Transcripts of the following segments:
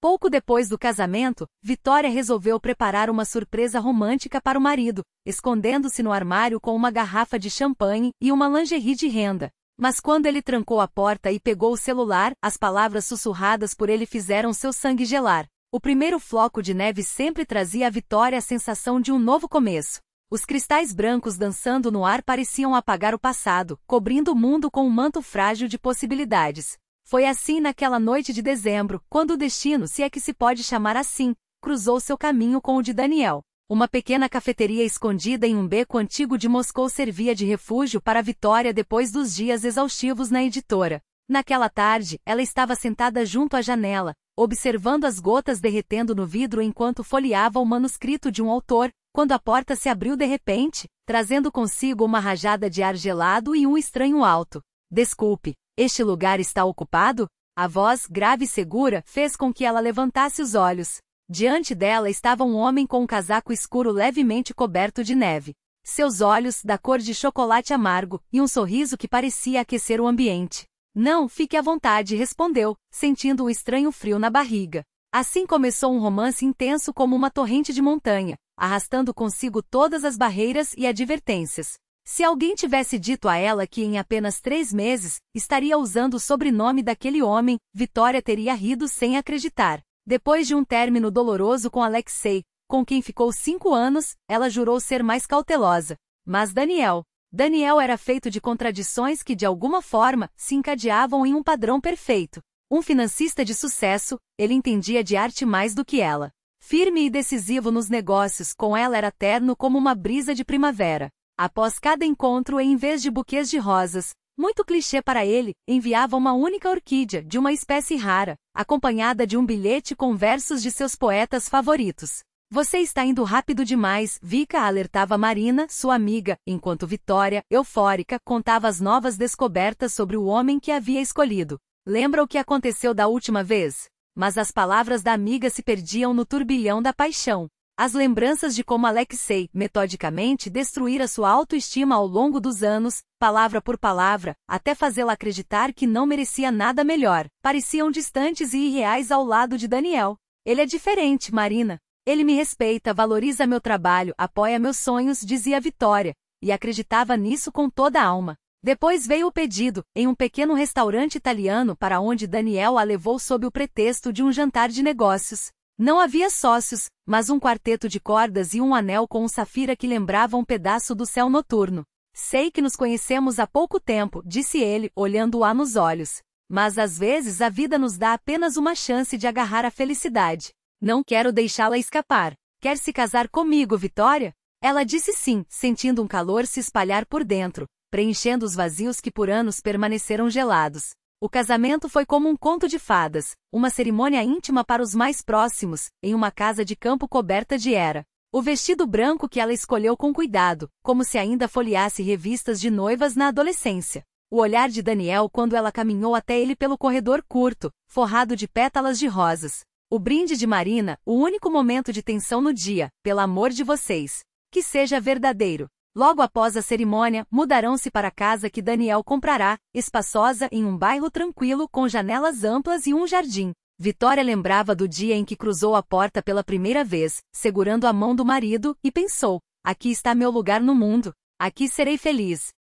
Pouco depois do casamento, Vitória resolveu preparar uma surpresa romântica para o marido, escondendo-se no armário com uma garrafa de champanhe e uma lingerie de renda. Mas quando ele trancou a porta e pegou o celular, as palavras sussurradas por ele fizeram seu sangue gelar. O primeiro floco de neve sempre trazia à Vitória a sensação de um novo começo. Os cristais brancos dançando no ar pareciam apagar o passado, cobrindo o mundo com um manto frágil de possibilidades. Foi assim naquela noite de dezembro, quando o destino, se é que se pode chamar assim, cruzou seu caminho com o de Daniel. Uma pequena cafeteria escondida em um beco antigo de Moscou servia de refúgio para Vitória depois dos dias exaustivos na editora. Naquela tarde, ela estava sentada junto à janela, observando as gotas derretendo no vidro enquanto folheava o manuscrito de um autor, quando a porta se abriu de repente, trazendo consigo uma rajada de ar gelado e um estranho alto. "Desculpe, este lugar está ocupado?" A voz, grave e segura, fez com que ela levantasse os olhos. Diante dela estava um homem com um casaco escuro levemente coberto de neve. Seus olhos, da cor de chocolate amargo, e um sorriso que parecia aquecer o ambiente. "Não, fique à vontade", respondeu, sentindo um estranho frio na barriga. Assim começou um romance intenso como uma torrente de montanha, arrastando consigo todas as barreiras e advertências. Se alguém tivesse dito a ela que em apenas 3 meses, estaria usando o sobrenome daquele homem, Vitória teria rido sem acreditar. Depois de um término doloroso com Alexei, com quem ficou 5 anos, ela jurou ser mais cautelosa. Mas Daniel era feito de contradições que de alguma forma se encadeavam em um padrão perfeito. Um financista de sucesso, ele entendia de arte mais do que ela. Firme e decisivo nos negócios, com ela era terno como uma brisa de primavera. Após cada encontro, em vez de buquês de rosas, muito clichê para ele, enviava uma única orquídea, de uma espécie rara, acompanhada de um bilhete com versos de seus poetas favoritos. "Você está indo rápido demais", Vika alertava Marina, sua amiga, enquanto Vitória, eufórica, contava as novas descobertas sobre o homem que havia escolhido. "Lembra o que aconteceu da última vez?" Mas as palavras da amiga se perdiam no turbilhão da paixão. As lembranças de como Alexei, metodicamente, destruíra sua autoestima ao longo dos anos, palavra por palavra, até fazê-la acreditar que não merecia nada melhor, pareciam distantes e irreais ao lado de Daniel. "Ele é diferente, Marina. Ele me respeita, valoriza meu trabalho, apoia meus sonhos", dizia Vitória, e acreditava nisso com toda a alma. Depois veio o pedido, em um pequeno restaurante italiano para onde Daniel a levou sob o pretexto de um jantar de negócios. Não havia sócios, mas um quarteto de cordas e um anel com um safira que lembrava um pedaço do céu noturno. "Sei que nos conhecemos há pouco tempo", disse ele, olhando-a nos olhos. "Mas às vezes a vida nos dá apenas uma chance de agarrar a felicidade. Não quero deixá-la escapar. Quer se casar comigo, Vitória?" Ela disse sim, sentindo um calor se espalhar por dentro, preenchendo os vazios que por anos permaneceram gelados. O casamento foi como um conto de fadas, uma cerimônia íntima para os mais próximos, em uma casa de campo coberta de era. O vestido branco que ela escolheu com cuidado, como se ainda folheasse revistas de noivas na adolescência. O olhar de Daniel quando ela caminhou até ele pelo corredor curto, forrado de pétalas de rosas. O brinde de Marina, o único momento de tensão no dia, "pelo amor de vocês. Que seja verdadeiro." Logo após a cerimônia, mudarão-se para a casa que Daniel comprará, espaçosa em um bairro tranquilo com janelas amplas e um jardim. Vitória lembrava do dia em que cruzou a porta pela primeira vez, segurando a mão do marido, e pensou: "Aqui está meu lugar no mundo. Aqui serei feliz."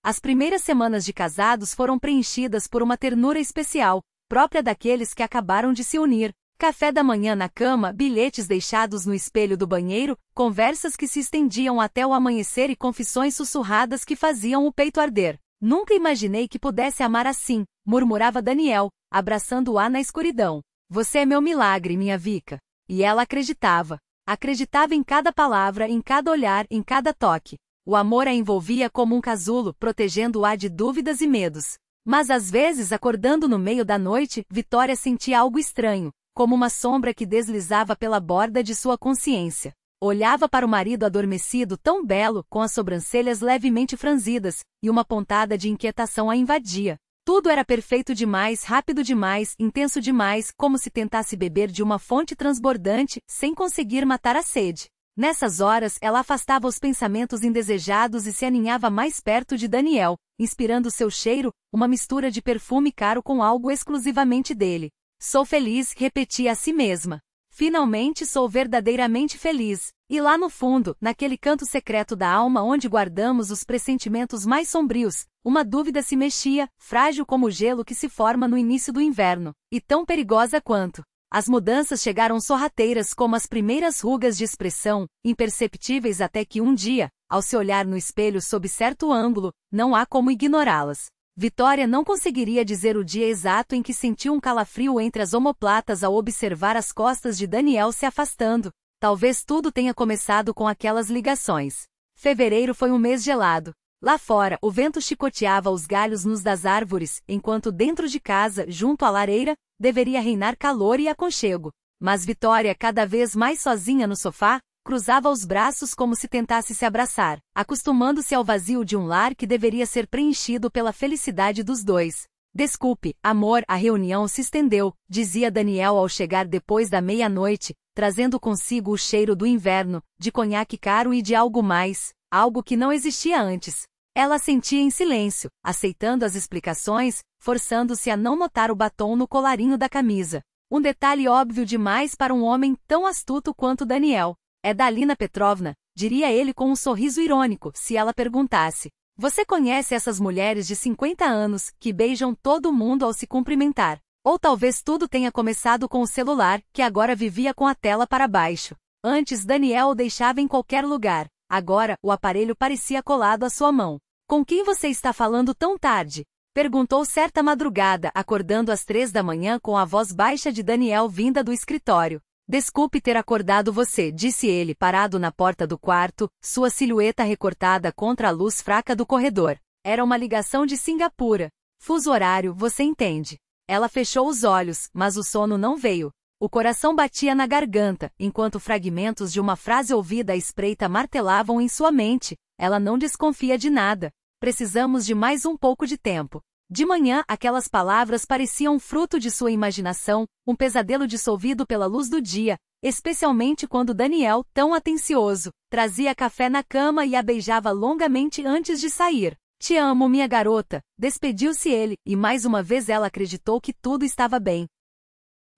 As primeiras semanas de casados foram preenchidas por uma ternura especial, própria daqueles que acabaram de se unir. Café da manhã na cama, bilhetes deixados no espelho do banheiro, conversas que se estendiam até o amanhecer e confissões sussurradas que faziam o peito arder. "Nunca imaginei que pudesse amar assim", murmurava Daniel, abraçando-a na escuridão. "Você é meu milagre, minha Vika." E ela acreditava. Acreditava em cada palavra, em cada olhar, em cada toque. O amor a envolvia como um casulo, protegendo-a de dúvidas e medos. Mas às vezes, acordando no meio da noite, Vitória sentia algo estranho, como uma sombra que deslizava pela borda de sua consciência. Olhava para o marido adormecido tão belo, com as sobrancelhas levemente franzidas, e uma pontada de inquietação a invadia. Tudo era perfeito demais, rápido demais, intenso demais, como se tentasse beber de uma fonte transbordante, sem conseguir matar a sede. Nessas horas, ela afastava os pensamentos indesejados e se aninhava mais perto de Daniel, inspirando seu cheiro, uma mistura de perfume caro com algo exclusivamente dele. Sou feliz, repetia a si mesma. Finalmente sou verdadeiramente feliz. E lá no fundo, naquele canto secreto da alma onde guardamos os pressentimentos mais sombrios, uma dúvida se mexia, frágil como o gelo que se forma no início do inverno, e tão perigosa quanto. As mudanças chegaram sorrateiras como as primeiras rugas de expressão, imperceptíveis até que um dia, ao se olhar no espelho sob certo ângulo, não há como ignorá-las. Vitória não conseguiria dizer o dia exato em que sentiu um calafrio entre as omoplatas ao observar as costas de Daniel se afastando. Talvez tudo tenha começado com aquelas ligações. Fevereiro foi um mês gelado. Lá fora, o vento chicoteava os galhos nus das árvores, enquanto dentro de casa, junto à lareira, deveria reinar calor e aconchego. Mas Vitória, cada vez mais sozinha no sofá, cruzava os braços como se tentasse se abraçar, acostumando-se ao vazio de um lar que deveria ser preenchido pela felicidade dos dois. Desculpe, amor, a reunião se estendeu, dizia Daniel ao chegar depois da meia-noite, trazendo consigo o cheiro do inverno, de conhaque caro e de algo mais, algo que não existia antes. Ela sentia em silêncio, aceitando as explicações, forçando-se a não notar o batom no colarinho da camisa. Um detalhe óbvio demais para um homem tão astuto quanto Daniel. É Dalila Petrovna, diria ele com um sorriso irônico, se ela perguntasse. Você conhece essas mulheres de 50 anos, que beijam todo mundo ao se cumprimentar? Ou talvez tudo tenha começado com o celular, que agora vivia com a tela para baixo. Antes Daniel o deixava em qualquer lugar. Agora, o aparelho parecia colado à sua mão. Com quem você está falando tão tarde? Perguntou certa madrugada, acordando às 3 da manhã com a voz baixa de Daniel vinda do escritório. Desculpe ter acordado você, disse ele parado na porta do quarto, sua silhueta recortada contra a luz fraca do corredor. Era uma ligação de Singapura. Fuso horário, você entende. Ela fechou os olhos, mas o sono não veio. O coração batia na garganta, enquanto fragmentos de uma frase ouvida à espreita martelavam em sua mente. Ela não desconfia de nada. Precisamos de mais um pouco de tempo. De manhã, aquelas palavras pareciam fruto de sua imaginação, um pesadelo dissolvido pela luz do dia, especialmente quando Daniel, tão atencioso, trazia café na cama e a beijava longamente antes de sair. Te amo, minha garota, despediu-se ele, e mais uma vez ela acreditou que tudo estava bem.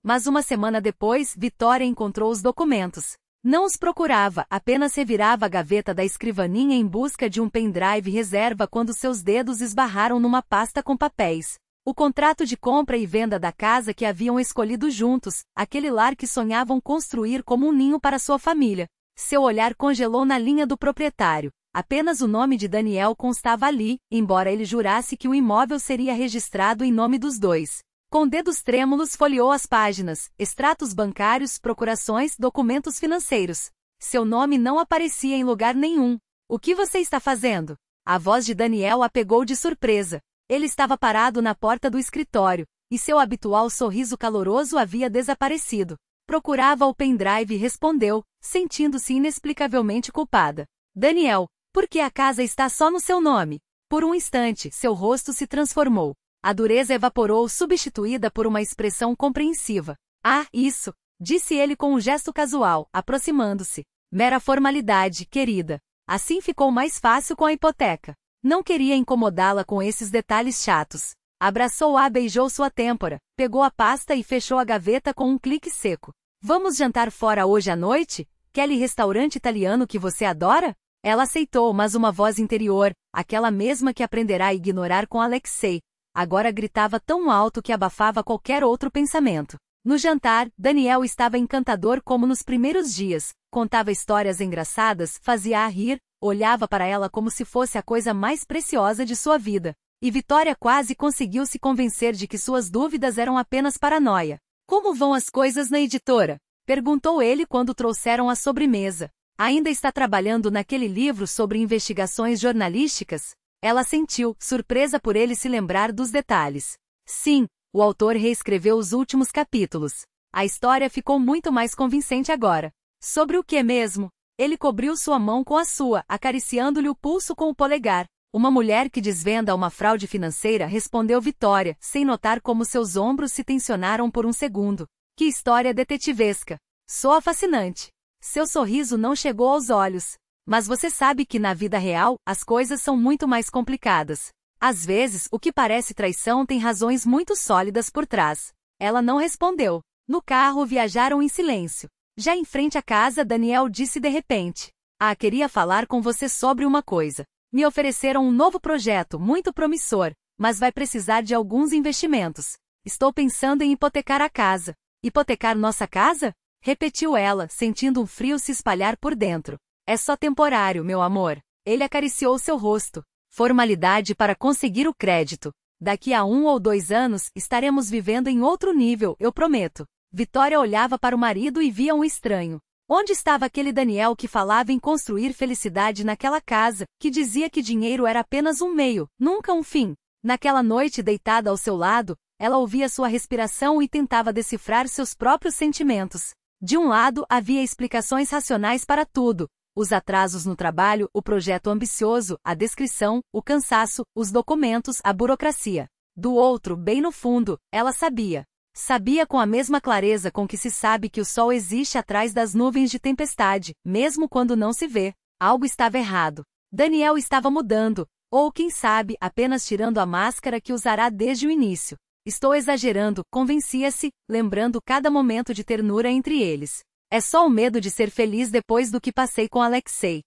Mas uma semana depois, Vitória encontrou os documentos. Não os procurava, apenas revirava a gaveta da escrivaninha em busca de um pendrive reserva quando seus dedos esbarraram numa pasta com papéis. O contrato de compra e venda da casa que haviam escolhido juntos, aquele lar que sonhavam construir como um ninho para sua família. Seu olhar congelou na linha do proprietário. Apenas o nome de Daniel constava ali, embora ele jurasse que o imóvel seria registrado em nome dos dois. Com dedos trêmulos folheou as páginas, extratos bancários, procurações, documentos financeiros. Seu nome não aparecia em lugar nenhum. O que você está fazendo? A voz de Daniel a pegou de surpresa. Ele estava parado na porta do escritório, e seu habitual sorriso caloroso havia desaparecido. Procurava o pendrive e respondeu, sentindo-se inexplicavelmente culpada. Daniel, por que a casa está só no seu nome? Por um instante, seu rosto se transformou. A dureza evaporou, substituída por uma expressão compreensiva. Ah, isso! Disse ele com um gesto casual, aproximando-se. Mera formalidade, querida. Assim ficou mais fácil com a hipoteca. Não queria incomodá-la com esses detalhes chatos. Abraçou-a, beijou sua têmpora, pegou a pasta e fechou a gaveta com um clique seco. Vamos jantar fora hoje à noite? Aquele restaurante italiano que você adora? Ela aceitou, mas uma voz interior, aquela mesma que aprenderá a ignorar com Alexei, agora gritava tão alto que abafava qualquer outro pensamento. No jantar, Daniel estava encantador como nos primeiros dias, contava histórias engraçadas, fazia-a rir, olhava para ela como se fosse a coisa mais preciosa de sua vida. E Vitória quase conseguiu se convencer de que suas dúvidas eram apenas paranoia. Como vão as coisas na editora? Perguntou ele quando trouxeram a sobremesa. Ainda está trabalhando naquele livro sobre investigações jornalísticas? Ela sentiu, surpresa por ele se lembrar dos detalhes. Sim, o autor reescreveu os últimos capítulos. A história ficou muito mais convincente agora. Sobre o que mesmo? Ele cobriu sua mão com a sua, acariciando-lhe o pulso com o polegar. Uma mulher que desvenda uma fraude financeira, respondeu Vitória, sem notar como seus ombros se tensionaram por um segundo. Que história detetivesca. Soa fascinante. Seu sorriso não chegou aos olhos. Mas você sabe que na vida real, as coisas são muito mais complicadas. Às vezes, o que parece traição tem razões muito sólidas por trás. Ela não respondeu. No carro viajaram em silêncio. Já em frente à casa, Daniel disse de repente: queria falar com você sobre uma coisa. Me ofereceram um novo projeto, muito promissor, mas vai precisar de alguns investimentos. Estou pensando em hipotecar a casa. Hipotecar nossa casa? Repetiu ela, sentindo um frio se espalhar por dentro. É só temporário, meu amor. Ele acariciou seu rosto. Formalidade para conseguir o crédito. Daqui a 1 ou 2 anos, estaremos vivendo em outro nível, eu prometo. Vitória olhava para o marido e via um estranho. Onde estava aquele Daniel que falava em construir felicidade naquela casa, que dizia que dinheiro era apenas um meio, nunca um fim? Naquela noite deitada ao seu lado, ela ouvia sua respiração e tentava decifrar seus próprios sentimentos. De um lado, havia explicações racionais para tudo. Os atrasos no trabalho, o projeto ambicioso, a descrição, o cansaço, os documentos, a burocracia. Do outro, bem no fundo, ela sabia. Sabia com a mesma clareza com que se sabe que o sol existe atrás das nuvens de tempestade, mesmo quando não se vê. Algo estava errado. Daniel estava mudando, ou quem sabe, apenas tirando a máscara que usará desde o início. Estou exagerando, convencia-se, lembrando cada momento de ternura entre eles. É só o medo de ser feliz depois do que passei com Alexei.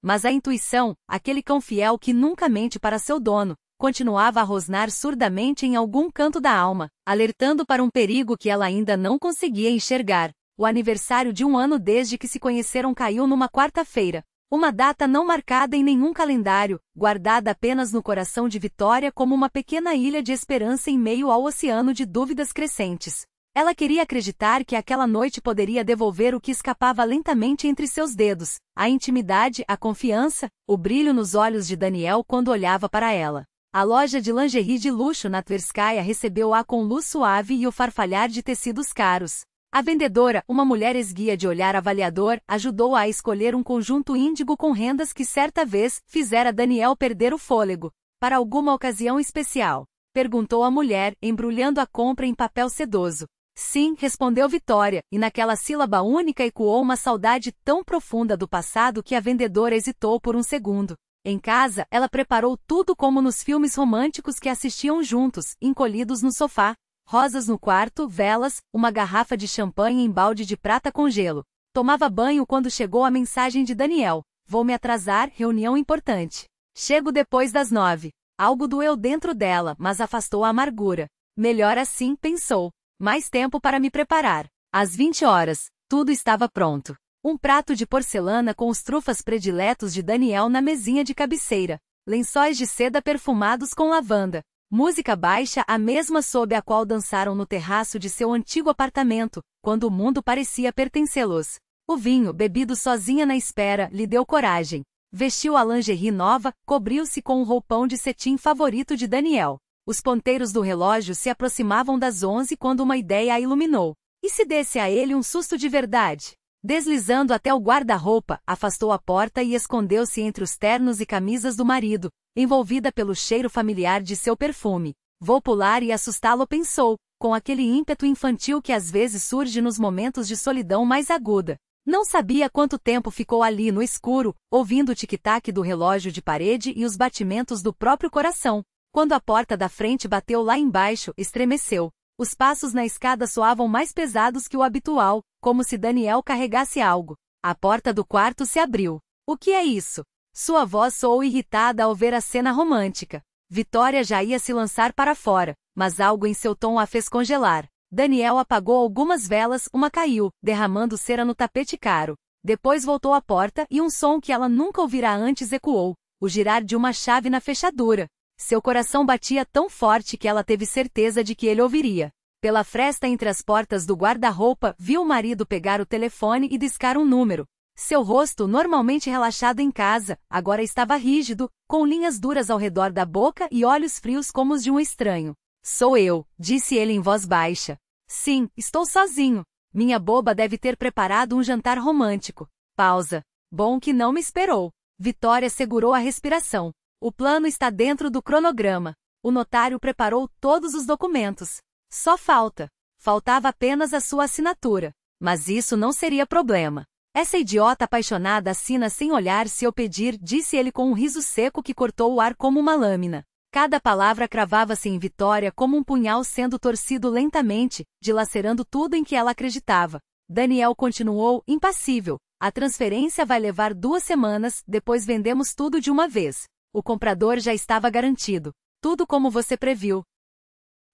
Mas a intuição, aquele cão fiel que nunca mente para seu dono, continuava a rosnar surdamente em algum canto da alma, alertando para um perigo que ela ainda não conseguia enxergar. O aniversário de 1 ano desde que se conheceram caiu numa quarta-feira. Uma data não marcada em nenhum calendário, guardada apenas no coração de Vitória como uma pequena ilha de esperança em meio ao oceano de dúvidas crescentes. Ela queria acreditar que aquela noite poderia devolver o que escapava lentamente entre seus dedos, a intimidade, a confiança, o brilho nos olhos de Daniel quando olhava para ela. A loja de lingerie de luxo na Tverskaya recebeu-a com luz suave e o farfalhar de tecidos caros. A vendedora, uma mulher esguia de olhar avaliador, ajudou-a a escolher um conjunto índigo com rendas que certa vez fizera Daniel perder o fôlego. Para alguma ocasião especial? Perguntou a mulher, embrulhando a compra em papel sedoso. Sim, respondeu Vitória, e naquela sílaba única ecoou uma saudade tão profunda do passado que a vendedora hesitou por um segundo. Em casa, ela preparou tudo como nos filmes românticos que assistiam juntos, encolhidos no sofá. Rosas no quarto, velas, uma garrafa de champanhe em balde de prata com gelo. Tomava banho quando chegou a mensagem de Daniel. Vou me atrasar, reunião importante. Chego depois das 9. Algo doeu dentro dela, mas afastou a amargura. Melhor assim, pensou. Mais tempo para me preparar. Às 20 horas, tudo estava pronto. Um prato de porcelana com os trufas prediletos de Daniel na mesinha de cabeceira. Lençóis de seda perfumados com lavanda. Música baixa, a mesma sob a qual dançaram no terraço de seu antigo apartamento, quando o mundo parecia pertencê-los. O vinho, bebido sozinha na espera, lhe deu coragem. Vestiu a lingerie nova, cobriu-se com o roupão de cetim favorito de Daniel. Os ponteiros do relógio se aproximavam das 11 quando uma ideia a iluminou. E se desse a ele um susto de verdade? Deslizando até o guarda-roupa, afastou a porta e escondeu-se entre os ternos e camisas do marido, envolvida pelo cheiro familiar de seu perfume. Vou pular e assustá-lo, pensou, com aquele ímpeto infantil que às vezes surge nos momentos de solidão mais aguda. Não sabia quanto tempo ficou ali no escuro, ouvindo o tic-tac do relógio de parede e os batimentos do próprio coração. Quando a porta da frente bateu lá embaixo, estremeceu. Os passos na escada soavam mais pesados que o habitual, como se Daniel carregasse algo. A porta do quarto se abriu. O que é isso? Sua voz soou irritada ao ver a cena romântica. Vitória já ia se lançar para fora, mas algo em seu tom a fez congelar. Daniel apagou algumas velas, uma caiu, derramando cera no tapete caro. Depois voltou à porta e um som que ela nunca ouvira antes ecoou, o girar de uma chave na fechadura. Seu coração batia tão forte que ela teve certeza de que ele ouviria. Pela fresta entre as portas do guarda-roupa, viu o marido pegar o telefone e discar um número. Seu rosto, normalmente relaxado em casa, agora estava rígido, com linhas duras ao redor da boca e olhos frios como os de um estranho. Sou eu, disse ele em voz baixa. Sim, estou sozinho. Minha boba deve ter preparado um jantar romântico. Pausa. Bom que não me esperou. Vitória segurou a respiração. O plano está dentro do cronograma. O notário preparou todos os documentos. Só faltava apenas a sua assinatura. Mas isso não seria problema. Essa idiota apaixonada assina sem olhar se eu pedir, disse ele com um riso seco que cortou o ar como uma lâmina. Cada palavra cravava-se em Vitória como um punhal sendo torcido lentamente, dilacerando tudo em que ela acreditava. Daniel continuou, impassível. A transferência vai levar 2 semanas, depois vendemos tudo de uma vez. O comprador já estava garantido. Tudo como você previu.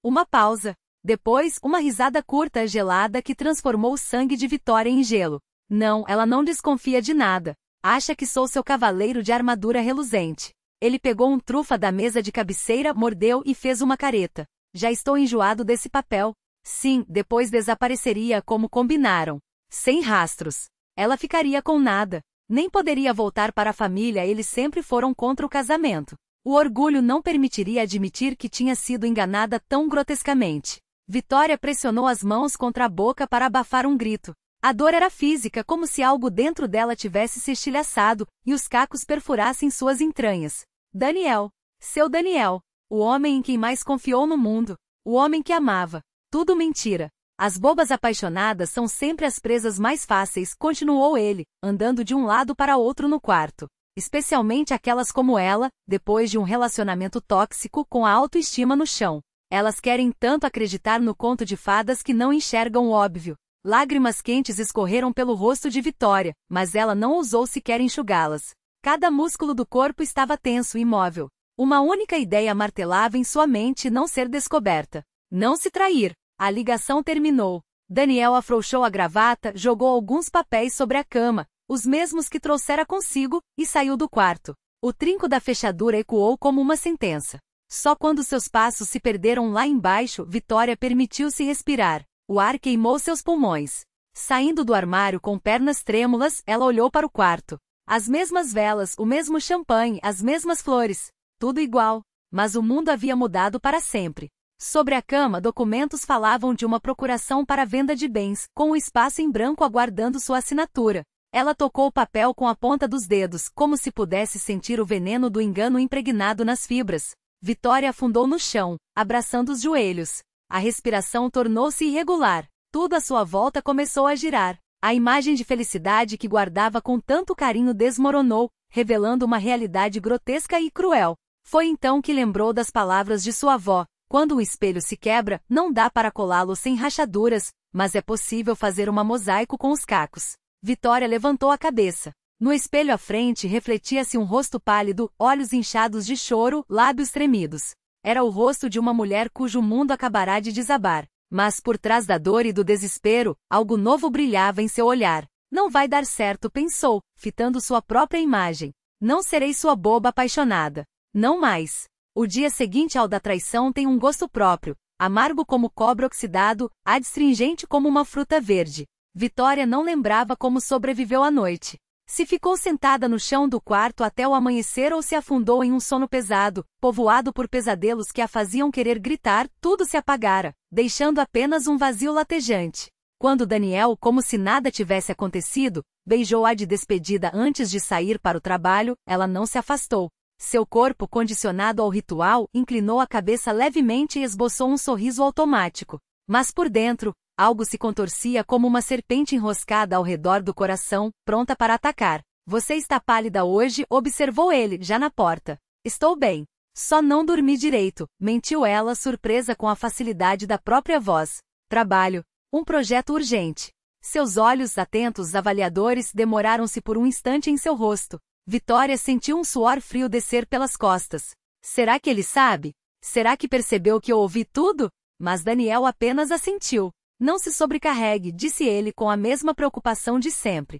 Uma pausa. Depois, uma risada curta e gelada que transformou o sangue de Vitória em gelo. Não, ela não desconfia de nada. Acha que sou seu cavaleiro de armadura reluzente. Ele pegou um trufa da mesa de cabeceira, mordeu e fez uma careta. Já estou enjoado desse papel. Sim, depois desapareceria como combinaram. Sem rastros. Ela ficaria com nada. Nem poderia voltar para a família, eles sempre foram contra o casamento. O orgulho não permitiria admitir que tinha sido enganada tão grotescamente. Vitória pressionou as mãos contra a boca para abafar um grito. A dor era física, como se algo dentro dela tivesse se estilhaçado, e os cacos perfurassem suas entranhas. Daniel. Seu Daniel. O homem em quem mais confiou no mundo. O homem que amava. Tudo mentira. As bobas apaixonadas são sempre as presas mais fáceis, continuou ele, andando de um lado para outro no quarto. Especialmente aquelas como ela, depois de um relacionamento tóxico com a autoestima no chão. Elas querem tanto acreditar no conto de fadas que não enxergam o óbvio. Lágrimas quentes escorreram pelo rosto de Vitória, mas ela não ousou sequer enxugá-las. Cada músculo do corpo estava tenso e imóvel. Uma única ideia martelava em sua mente: não ser descoberta. Não se trair. A ligação terminou. Daniel afrouxou a gravata, jogou alguns papéis sobre a cama, os mesmos que trouxera consigo, e saiu do quarto. O trinco da fechadura ecoou como uma sentença. Só quando seus passos se perderam lá embaixo, Vitória permitiu-se respirar. O ar queimou seus pulmões. Saindo do armário com pernas trêmulas, ela olhou para o quarto. As mesmas velas, o mesmo champanhe, as mesmas flores. Tudo igual. Mas o mundo havia mudado para sempre. Sobre a cama, documentos falavam de uma procuração para venda de bens, com o espaço em branco aguardando sua assinatura. Ela tocou o papel com a ponta dos dedos, como se pudesse sentir o veneno do engano impregnado nas fibras. Vitória afundou no chão, abraçando os joelhos. A respiração tornou-se irregular. Tudo à sua volta começou a girar. A imagem de felicidade que guardava com tanto carinho desmoronou, revelando uma realidade grotesca e cruel. Foi então que lembrou das palavras de sua avó: quando um espelho se quebra, não dá para colá-lo sem rachaduras, mas é possível fazer uma mosaico com os cacos. Vitória levantou a cabeça. No espelho à frente refletia-se um rosto pálido, olhos inchados de choro, lábios tremidos. Era o rosto de uma mulher cujo mundo acabará de desabar. Mas por trás da dor e do desespero, algo novo brilhava em seu olhar. Não vai dar certo, pensou, fitando sua própria imagem. Não serei sua boba apaixonada. Não mais. O dia seguinte ao da traição tem um gosto próprio, amargo como cobre oxidado, adstringente como uma fruta verde. Vitória não lembrava como sobreviveu à noite. Se ficou sentada no chão do quarto até o amanhecer ou se afundou em um sono pesado, povoado por pesadelos que a faziam querer gritar, tudo se apagara, deixando apenas um vazio latejante. Quando Daniel, como se nada tivesse acontecido, beijou-a de despedida antes de sair para o trabalho, ela não se afastou. Seu corpo, condicionado ao ritual, inclinou a cabeça levemente e esboçou um sorriso automático. Mas por dentro, algo se contorcia como uma serpente enroscada ao redor do coração, pronta para atacar. Você está pálida hoje, observou ele, já na porta. Estou bem. Só não dormi direito, mentiu ela, surpresa com a facilidade da própria voz. Trabalho. Um projeto urgente. Seus olhos, atentos avaliadores, demoraram-se por um instante em seu rosto. Vitória sentiu um suor frio descer pelas costas. Será que ele sabe? Será que percebeu que eu ouvi tudo? Mas Daniel apenas assentiu. Não se sobrecarregue, disse ele com a mesma preocupação de sempre.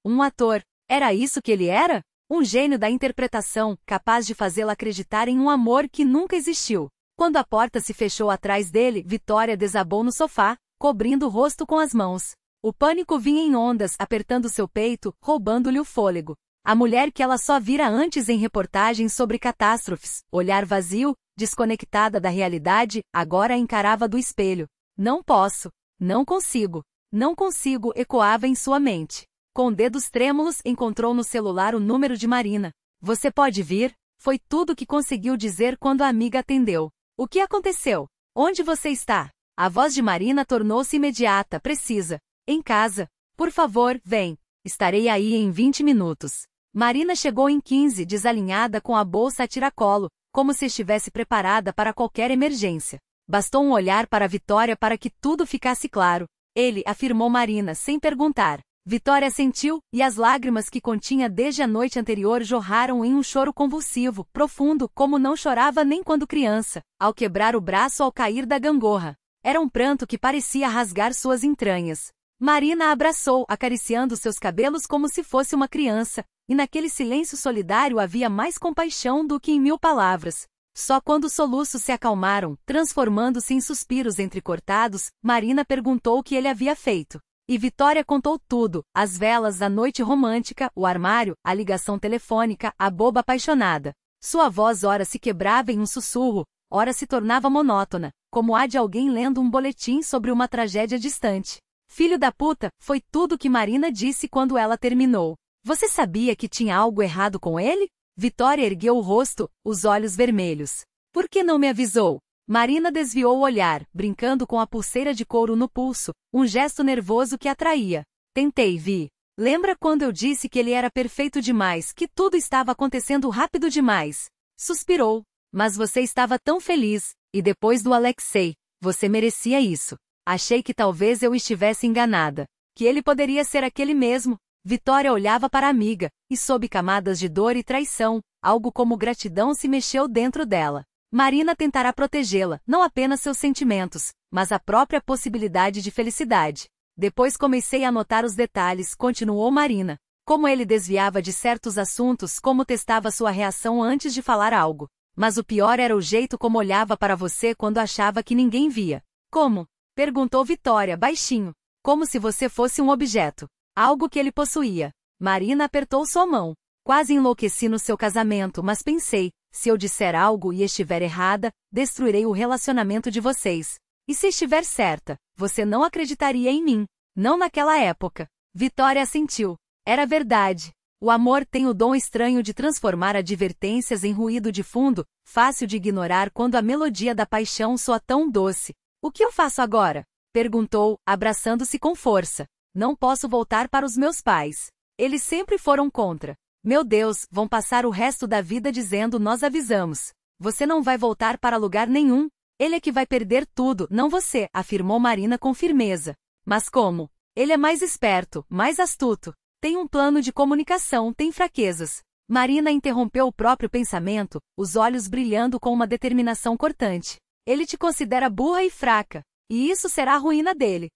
Um ator. Era isso que ele era? Um gênio da interpretação, capaz de fazê-la acreditar em um amor que nunca existiu. Quando a porta se fechou atrás dele, Vitória desabou no sofá, cobrindo o rosto com as mãos. O pânico vinha em ondas, apertando seu peito, roubando-lhe o fôlego. A mulher que ela só vira antes em reportagens sobre catástrofes, olhar vazio, desconectada da realidade, agora a encarava do espelho. Não posso. Não consigo. Não consigo, ecoava em sua mente. Com dedos trêmulos, encontrou no celular o número de Marina. Você pode vir? Foi tudo que conseguiu dizer quando a amiga atendeu. O que aconteceu? Onde você está? A voz de Marina tornou-se imediata, precisa. Em casa. Por favor, vem. Estarei aí em 20 minutos. Marina chegou em 15, desalinhada com a bolsa a tiracolo, como se estivesse preparada para qualquer emergência. Bastou um olhar para Vitória para que tudo ficasse claro. Ele, afirmou Marina sem perguntar. Vitória sentiu, e as lágrimas que continha desde a noite anterior jorraram em um choro convulsivo, profundo, como não chorava nem quando criança, ao quebrar o braço ao cair da gangorra. Era um pranto que parecia rasgar suas entranhas. Marina a abraçou, acariciando seus cabelos como se fosse uma criança, e naquele silêncio solidário havia mais compaixão do que em 1000 palavras. Só quando os soluços se acalmaram, transformando-se em suspiros entrecortados, Marina perguntou o que ele havia feito. E Vitória contou tudo, as velas, a noite romântica, o armário, a ligação telefônica, a boba apaixonada. Sua voz ora se quebrava em um sussurro, ora se tornava monótona, como a de alguém lendo um boletim sobre uma tragédia distante. Filho da puta, foi tudo que Marina disse quando ela terminou. Você sabia que tinha algo errado com ele? Vitória ergueu o rosto, os olhos vermelhos. Por que não me avisou? Marina desviou o olhar, brincando com a pulseira de couro no pulso, um gesto nervoso que atraía. Tentei, Vi. Lembra quando eu disse que ele era perfeito demais, que tudo estava acontecendo rápido demais? Suspirou. Mas você estava tão feliz, e depois do Alexei, você merecia isso. Achei que talvez eu estivesse enganada. Que ele poderia ser aquele mesmo. Vitória olhava para a amiga, e sob camadas de dor e traição, algo como gratidão se mexeu dentro dela. Marina tentará protegê-la, não apenas seus sentimentos, mas a própria possibilidade de felicidade. Depois comecei a notar os detalhes, continuou Marina. Como ele desviava de certos assuntos, como testava sua reação antes de falar algo. Mas o pior era o jeito como olhava para você quando achava que ninguém via. Como? Perguntou Vitória, baixinho. Como se você fosse um objeto. Algo que ele possuía. Marina apertou sua mão. Quase enlouqueci no seu casamento, mas pensei, se eu disser algo e estiver errada, destruirei o relacionamento de vocês. E se estiver certa, você não acreditaria em mim. Não naquela época. Vitória assentiu. Era verdade. O amor tem o dom estranho de transformar advertências em ruído de fundo, fácil de ignorar quando a melodia da paixão soa tão doce. O que eu faço agora? Perguntou, abraçando-se com força. Não posso voltar para os meus pais. Eles sempre foram contra. Meu Deus, vão passar o resto da vida dizendo nós avisamos. Você não vai voltar para lugar nenhum. Ele é que vai perder tudo, não você, afirmou Marina com firmeza. Mas como? Ele é mais esperto, mais astuto. Tem um plano de comunicação, tem fraquezas. Marina interrompeu o próprio pensamento, os olhos brilhando com uma determinação cortante. Ele te considera burra e fraca, e isso será a ruína dele.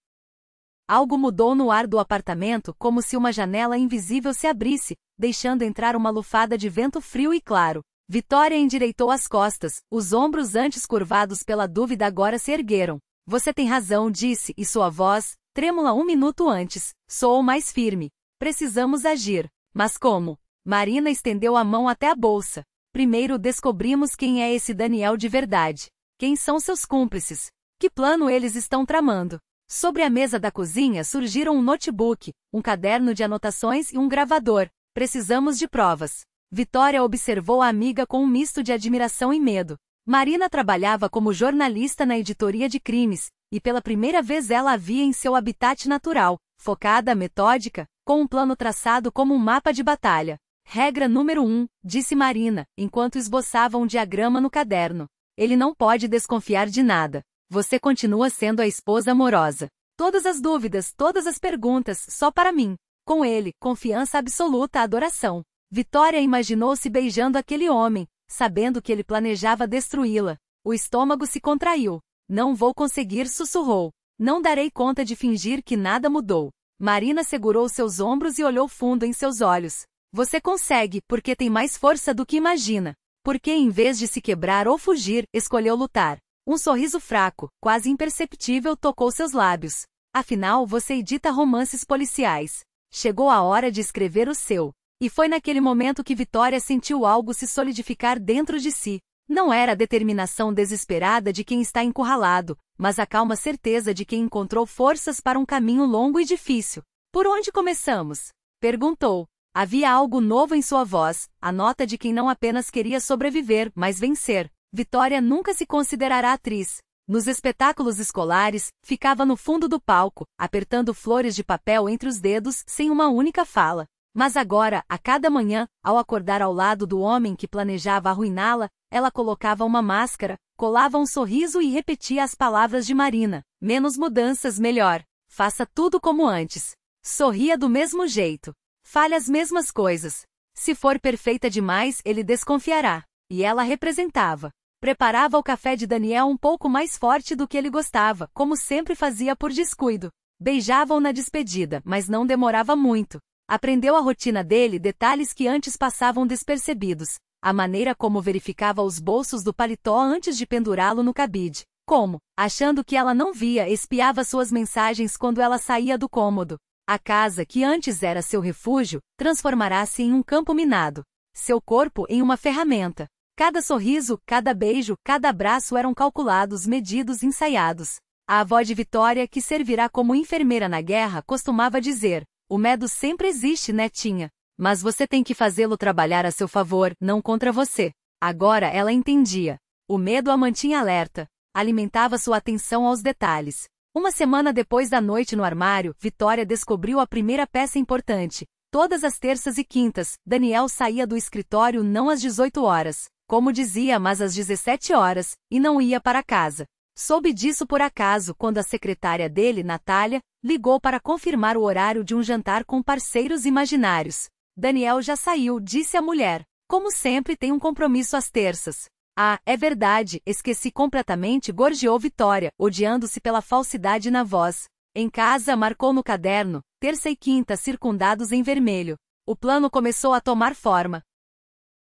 Algo mudou no ar do apartamento, como se uma janela invisível se abrisse, deixando entrar uma lufada de vento frio e claro. Vitória endireitou as costas, os ombros antes curvados pela dúvida agora se ergueram. Você tem razão, disse, e sua voz, trêmula 1 minuto antes, soou mais firme. Precisamos agir. Mas como? Marina estendeu a mão até a bolsa. Primeiro descobrimos quem é esse Daniel de verdade. Quem são seus cúmplices? Que plano eles estão tramando? Sobre a mesa da cozinha surgiram um notebook, um caderno de anotações e um gravador. Precisamos de provas. Vitória observou a amiga com um misto de admiração e medo. Marina trabalhava como jornalista na editoria de crimes, e pela primeira vez ela a via em seu habitat natural, focada, metódica, com um plano traçado como um mapa de batalha. Regra número 1, disse Marina, enquanto esboçava um diagrama no caderno. Ele não pode desconfiar de nada. Você continua sendo a esposa amorosa. Todas as dúvidas, todas as perguntas, só para mim. Com ele, confiança absoluta, adoração. Vitória imaginou-se beijando aquele homem, sabendo que ele planejava destruí-la. O estômago se contraiu. Não vou conseguir, sussurrou. Não darei conta de fingir que nada mudou. Marina segurou seus ombros e olhou fundo em seus olhos. Você consegue, porque tem mais força do que imagina. Porque em vez de se quebrar ou fugir, escolheu lutar. Um sorriso fraco, quase imperceptível, tocou seus lábios. Afinal, você edita romances policiais. Chegou a hora de escrever o seu. E foi naquele momento que Vitória sentiu algo se solidificar dentro de si. Não era a determinação desesperada de quem está encurralado, mas a calma certeza de quem encontrou forças para um caminho longo e difícil. Por onde começamos? Perguntou. Havia algo novo em sua voz, a nota de quem não apenas queria sobreviver, mas vencer. Vitória nunca se considerará atriz. Nos espetáculos escolares, ficava no fundo do palco, apertando flores de papel entre os dedos, sem uma única fala. Mas agora, a cada manhã, ao acordar ao lado do homem que planejava arruiná-la, ela colocava uma máscara, colava um sorriso e repetia as palavras de Marina: menos mudanças, melhor. Faça tudo como antes. Sorria do mesmo jeito. Fale as mesmas coisas. Se for perfeita demais, ele desconfiará. E ela representava. Preparava o café de Daniel um pouco mais forte do que ele gostava, como sempre fazia por descuido. Beijava-o na despedida, mas não demorava muito. Aprendeu a rotina dele, detalhes que antes passavam despercebidos. A maneira como verificava os bolsos do paletó antes de pendurá-lo no cabide. Como, achando que ela não via, espiava suas mensagens quando ela saía do cômodo. A casa que antes era seu refúgio, transformará-se em um campo minado. Seu corpo em uma ferramenta. Cada sorriso, cada beijo, cada abraço eram calculados, medidos, ensaiados. A avó de Vitória, que servirá como enfermeira na guerra, costumava dizer: o medo sempre existe, netinha. Mas você tem que fazê-lo trabalhar a seu favor, não contra você. Agora ela entendia. O medo a mantinha alerta. Alimentava sua atenção aos detalhes. Uma semana depois da noite no armário, Vitória descobriu a primeira peça importante. Todas as terças e quintas, Daniel saía do escritório não às 18 horas, como dizia, mas às 17 horas, e não ia para casa. Soube disso por acaso quando a secretária dele, Natália, ligou para confirmar o horário de um jantar com parceiros imaginários. Daniel já saiu, disse a mulher. Como sempre, tem um compromisso às terças. Ah, é verdade, esqueci completamente, gorjeou Vitória, odiando-se pela falsidade na voz. Em casa, marcou no caderno, terça e quinta circundados em vermelho. O plano começou a tomar forma.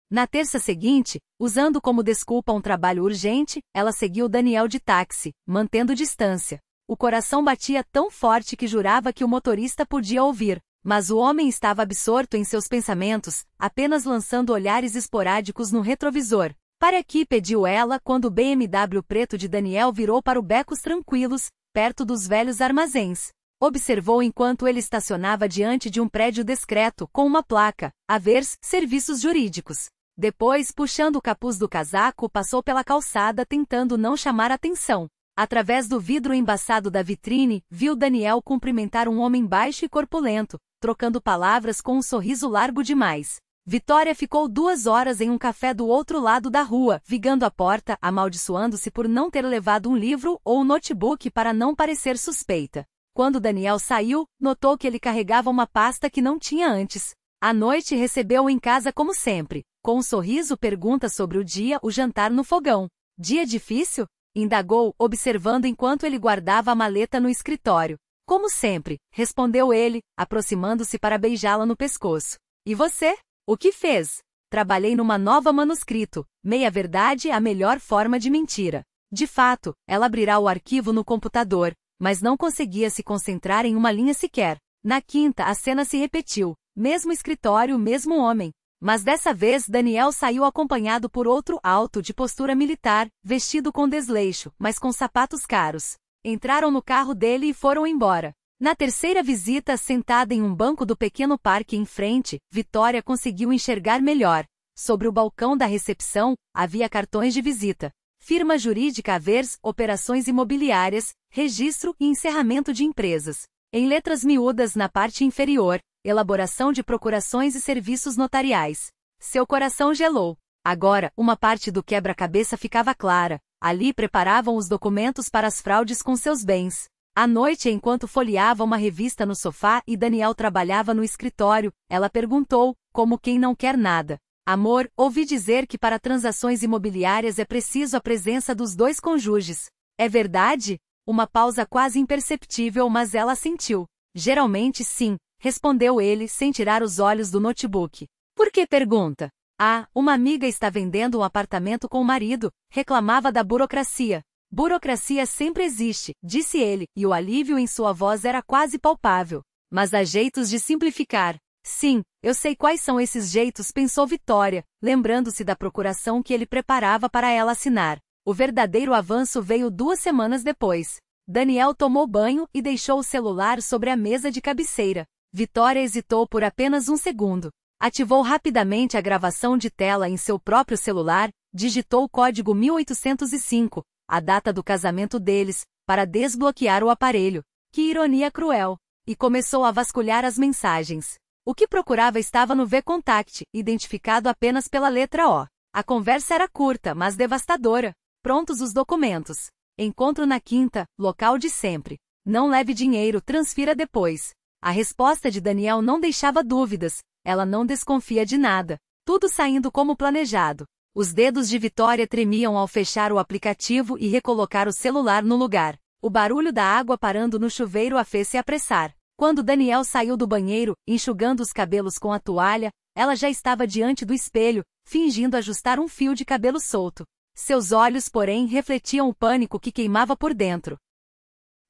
Na terça seguinte, usando como desculpa um trabalho urgente, ela seguiu Daniel de táxi, mantendo distância. O coração batia tão forte que jurava que o motorista podia ouvir. Mas o homem estava absorto em seus pensamentos, apenas lançando olhares esporádicos no retrovisor. Para aqui, pediu ela quando o BMW preto de Daniel virou para o becos tranquilos, perto dos velhos armazéns. Observou enquanto ele estacionava diante de um prédio discreto, com uma placa, Avers, Serviços Jurídicos. Depois, puxando o capuz do casaco, passou pela calçada tentando não chamar atenção. Através do vidro embaçado da vitrine, viu Daniel cumprimentar um homem baixo e corpulento, trocando palavras com um sorriso largo demais. Vitória ficou 2 horas em um café do outro lado da rua, vigando a porta, amaldiçoando-se por não ter levado um livro ou um notebook para não parecer suspeita. Quando Daniel saiu, notou que ele carregava uma pasta que não tinha antes. À noite recebeu-o em casa como sempre. Com um sorriso pergunta sobre o dia, o jantar no fogão. Dia difícil? Indagou, observando enquanto ele guardava a maleta no escritório. Como sempre, respondeu ele, aproximando-se para beijá-la no pescoço. E você? O que fez? Trabalhei numa nova manuscrito. Meia-verdade é a melhor forma de mentira. De fato, ela abrirá o arquivo no computador, mas não conseguia se concentrar em uma linha sequer. Na quinta, a cena se repetiu. Mesmo escritório, mesmo homem. Mas dessa vez Daniel saiu acompanhado por outro alto de postura militar, vestido com desleixo, mas com sapatos caros. Entraram no carro dele e foram embora. Na terceira visita, sentada em um banco do pequeno parque em frente, Vitória conseguiu enxergar melhor. Sobre o balcão da recepção, havia cartões de visita. Firma jurídica Avers, operações imobiliárias, registro e encerramento de empresas. Em letras miúdas na parte inferior, elaboração de procurações e serviços notariais. Seu coração gelou. Agora, uma parte do quebra-cabeça ficava clara. Ali preparavam os documentos para as fraudes com seus bens. À noite, enquanto folheava uma revista no sofá e Daniel trabalhava no escritório, ela perguntou, como quem não quer nada. Amor, ouvi dizer que para transações imobiliárias é preciso a presença dos 2 cônjuges. É verdade? Uma pausa quase imperceptível, mas ela assentiu. Geralmente sim, respondeu ele sem tirar os olhos do notebook. Por que pergunta? Ah, uma amiga está vendendo um apartamento com o marido, reclamava da burocracia. Burocracia sempre existe, disse ele, e o alívio em sua voz era quase palpável. Mas há jeitos de simplificar. Sim, eu sei quais são esses jeitos, pensou Vitória, lembrando-se da procuração que ele preparava para ela assinar. O verdadeiro avanço veio 2 semanas depois. Daniel tomou banho e deixou o celular sobre a mesa de cabeceira. Vitória hesitou por apenas 1 segundo. Ativou rapidamente a gravação de tela em seu próprio celular, digitou o código 1805, a data do casamento deles, para desbloquear o aparelho. Que ironia cruel! E começou a vasculhar as mensagens. O que procurava estava no V-Contact, identificado apenas pela letra O. A conversa era curta, mas devastadora. Prontos os documentos. Encontro na quinta, local de sempre. Não leve dinheiro, transfira depois. A resposta de Daniel não deixava dúvidas. Ela não desconfia de nada. Tudo saindo como planejado. Os dedos de Vitória tremiam ao fechar o aplicativo e recolocar o celular no lugar. O barulho da água parando no chuveiro a fez se apressar. Quando Daniel saiu do banheiro, enxugando os cabelos com a toalha, ela já estava diante do espelho, fingindo ajustar um fio de cabelo solto. Seus olhos, porém, refletiam o pânico que queimava por dentro.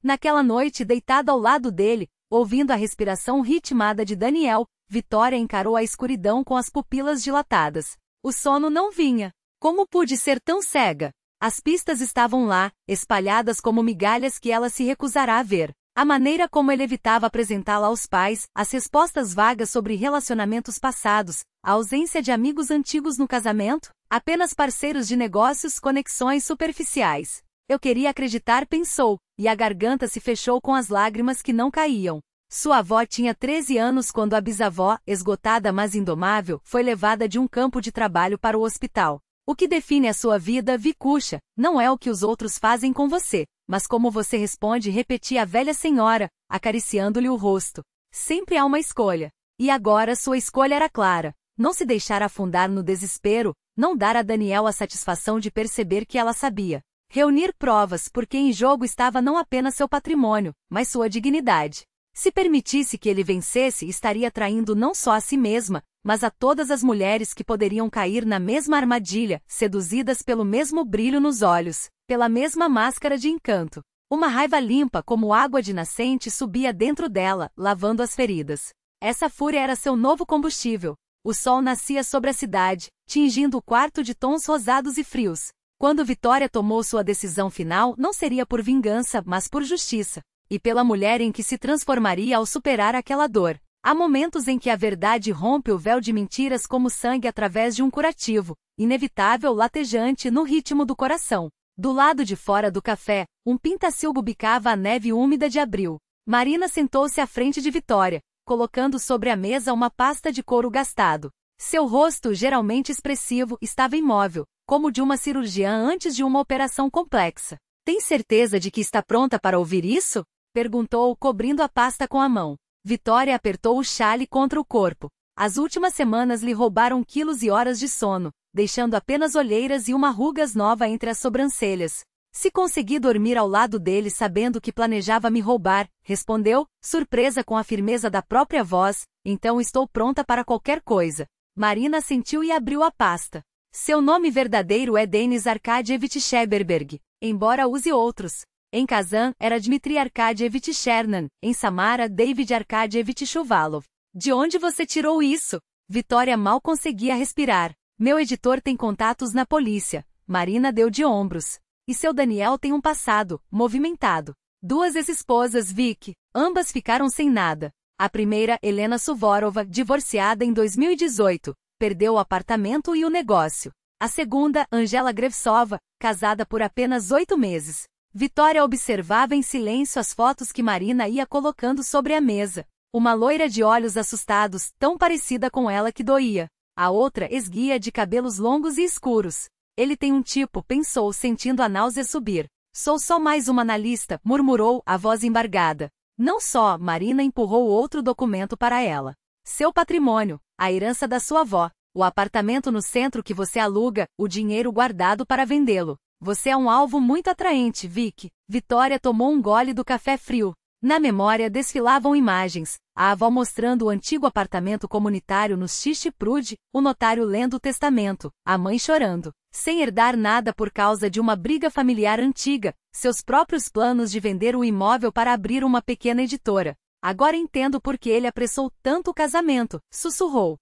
Naquela noite, deitada ao lado dele, ouvindo a respiração ritmada de Daniel, Vitória encarou a escuridão com as pupilas dilatadas. O sono não vinha. Como pude ser tão cega? As pistas estavam lá, espalhadas como migalhas que ela se recusará a ver. A maneira como ele evitava apresentá-la aos pais, as respostas vagas sobre relacionamentos passados, a ausência de amigos antigos no casamento, apenas parceiros de negócios, conexões superficiais. Eu queria acreditar, pensou, e a garganta se fechou com as lágrimas que não caíam. Sua avó tinha 13 anos quando a bisavó, esgotada mas indomável, foi levada de um campo de trabalho para o hospital. O que define a sua vida, Vicuxa, não é o que os outros fazem com você, mas como você responde, repetia a velha senhora, acariciando-lhe o rosto. Sempre há uma escolha. E agora sua escolha era clara. Não se deixar afundar no desespero, não dar a Daniel a satisfação de perceber que ela sabia. Reunir provas porque em jogo estava não apenas seu patrimônio, mas sua dignidade. Se permitisse que ele vencesse, estaria traindo não só a si mesma, mas a todas as mulheres que poderiam cair na mesma armadilha, seduzidas pelo mesmo brilho nos olhos, pela mesma máscara de encanto. Uma raiva limpa como água de nascente subia dentro dela, lavando as feridas. Essa fúria era seu novo combustível. O sol nascia sobre a cidade, tingindo o quarto de tons rosados e frios. Quando Vitória tomou sua decisão final, não seria por vingança, mas por justiça. E pela mulher em que se transformaria ao superar aquela dor. Há momentos em que a verdade rompe o véu de mentiras como sangue através de um curativo, inevitável, latejante no ritmo do coração. Do lado de fora do café, um pintacilgo bicava a neve úmida de abril. Marina sentou-se à frente de Vitória, colocando sobre a mesa uma pasta de couro gastado. Seu rosto, geralmente expressivo, estava imóvel, como de uma cirurgiã antes de uma operação complexa. Tem certeza de que está pronta para ouvir isso? Perguntou, cobrindo a pasta com a mão. Vitória apertou o xale contra o corpo. As últimas semanas lhe roubaram quilos e horas de sono, deixando apenas olheiras e uma rugas nova entre as sobrancelhas. Se consegui dormir ao lado dele sabendo que planejava me roubar, respondeu, surpresa com a firmeza da própria voz, então estou pronta para qualquer coisa. Marina assentiu e abriu a pasta. Seu nome verdadeiro é Denis Arkadievich Sheberberg, embora use outros. Em Kazan, era Dmitry Arkadievich Chernan, em Samara, David Arkadievich Shuvalov. De onde você tirou isso? Vitória mal conseguia respirar. Meu editor tem contatos na polícia. Marina deu de ombros. E seu Daniel tem um passado, movimentado. 2 ex-esposas, Vic. Ambas ficaram sem nada. A primeira, Helena Suvorova, divorciada em 2018, perdeu o apartamento e o negócio. A segunda, Angela Grevsova, casada por apenas 8 meses. Vitória observava em silêncio as fotos que Marina ia colocando sobre a mesa. Uma loira de olhos assustados, tão parecida com ela que doía. A outra, esguia de cabelos longos e escuros. Ele tem um tipo, pensou, sentindo a náusea subir. Sou só mais uma na lista, murmurou, a voz embargada. Não só, Marina empurrou outro documento para ela. Seu patrimônio, a herança da sua avó, o apartamento no centro que você aluga, o dinheiro guardado para vendê-lo. Você é um alvo muito atraente, Vic. Vitória tomou um gole do café frio. Na memória desfilavam imagens, a avó mostrando o antigo apartamento comunitário no Xixi Prude, o notário lendo o testamento, a mãe chorando, sem herdar nada por causa de uma briga familiar antiga, seus próprios planos de vender o imóvel para abrir uma pequena editora. Agora entendo por que ele apressou tanto o casamento, sussurrou.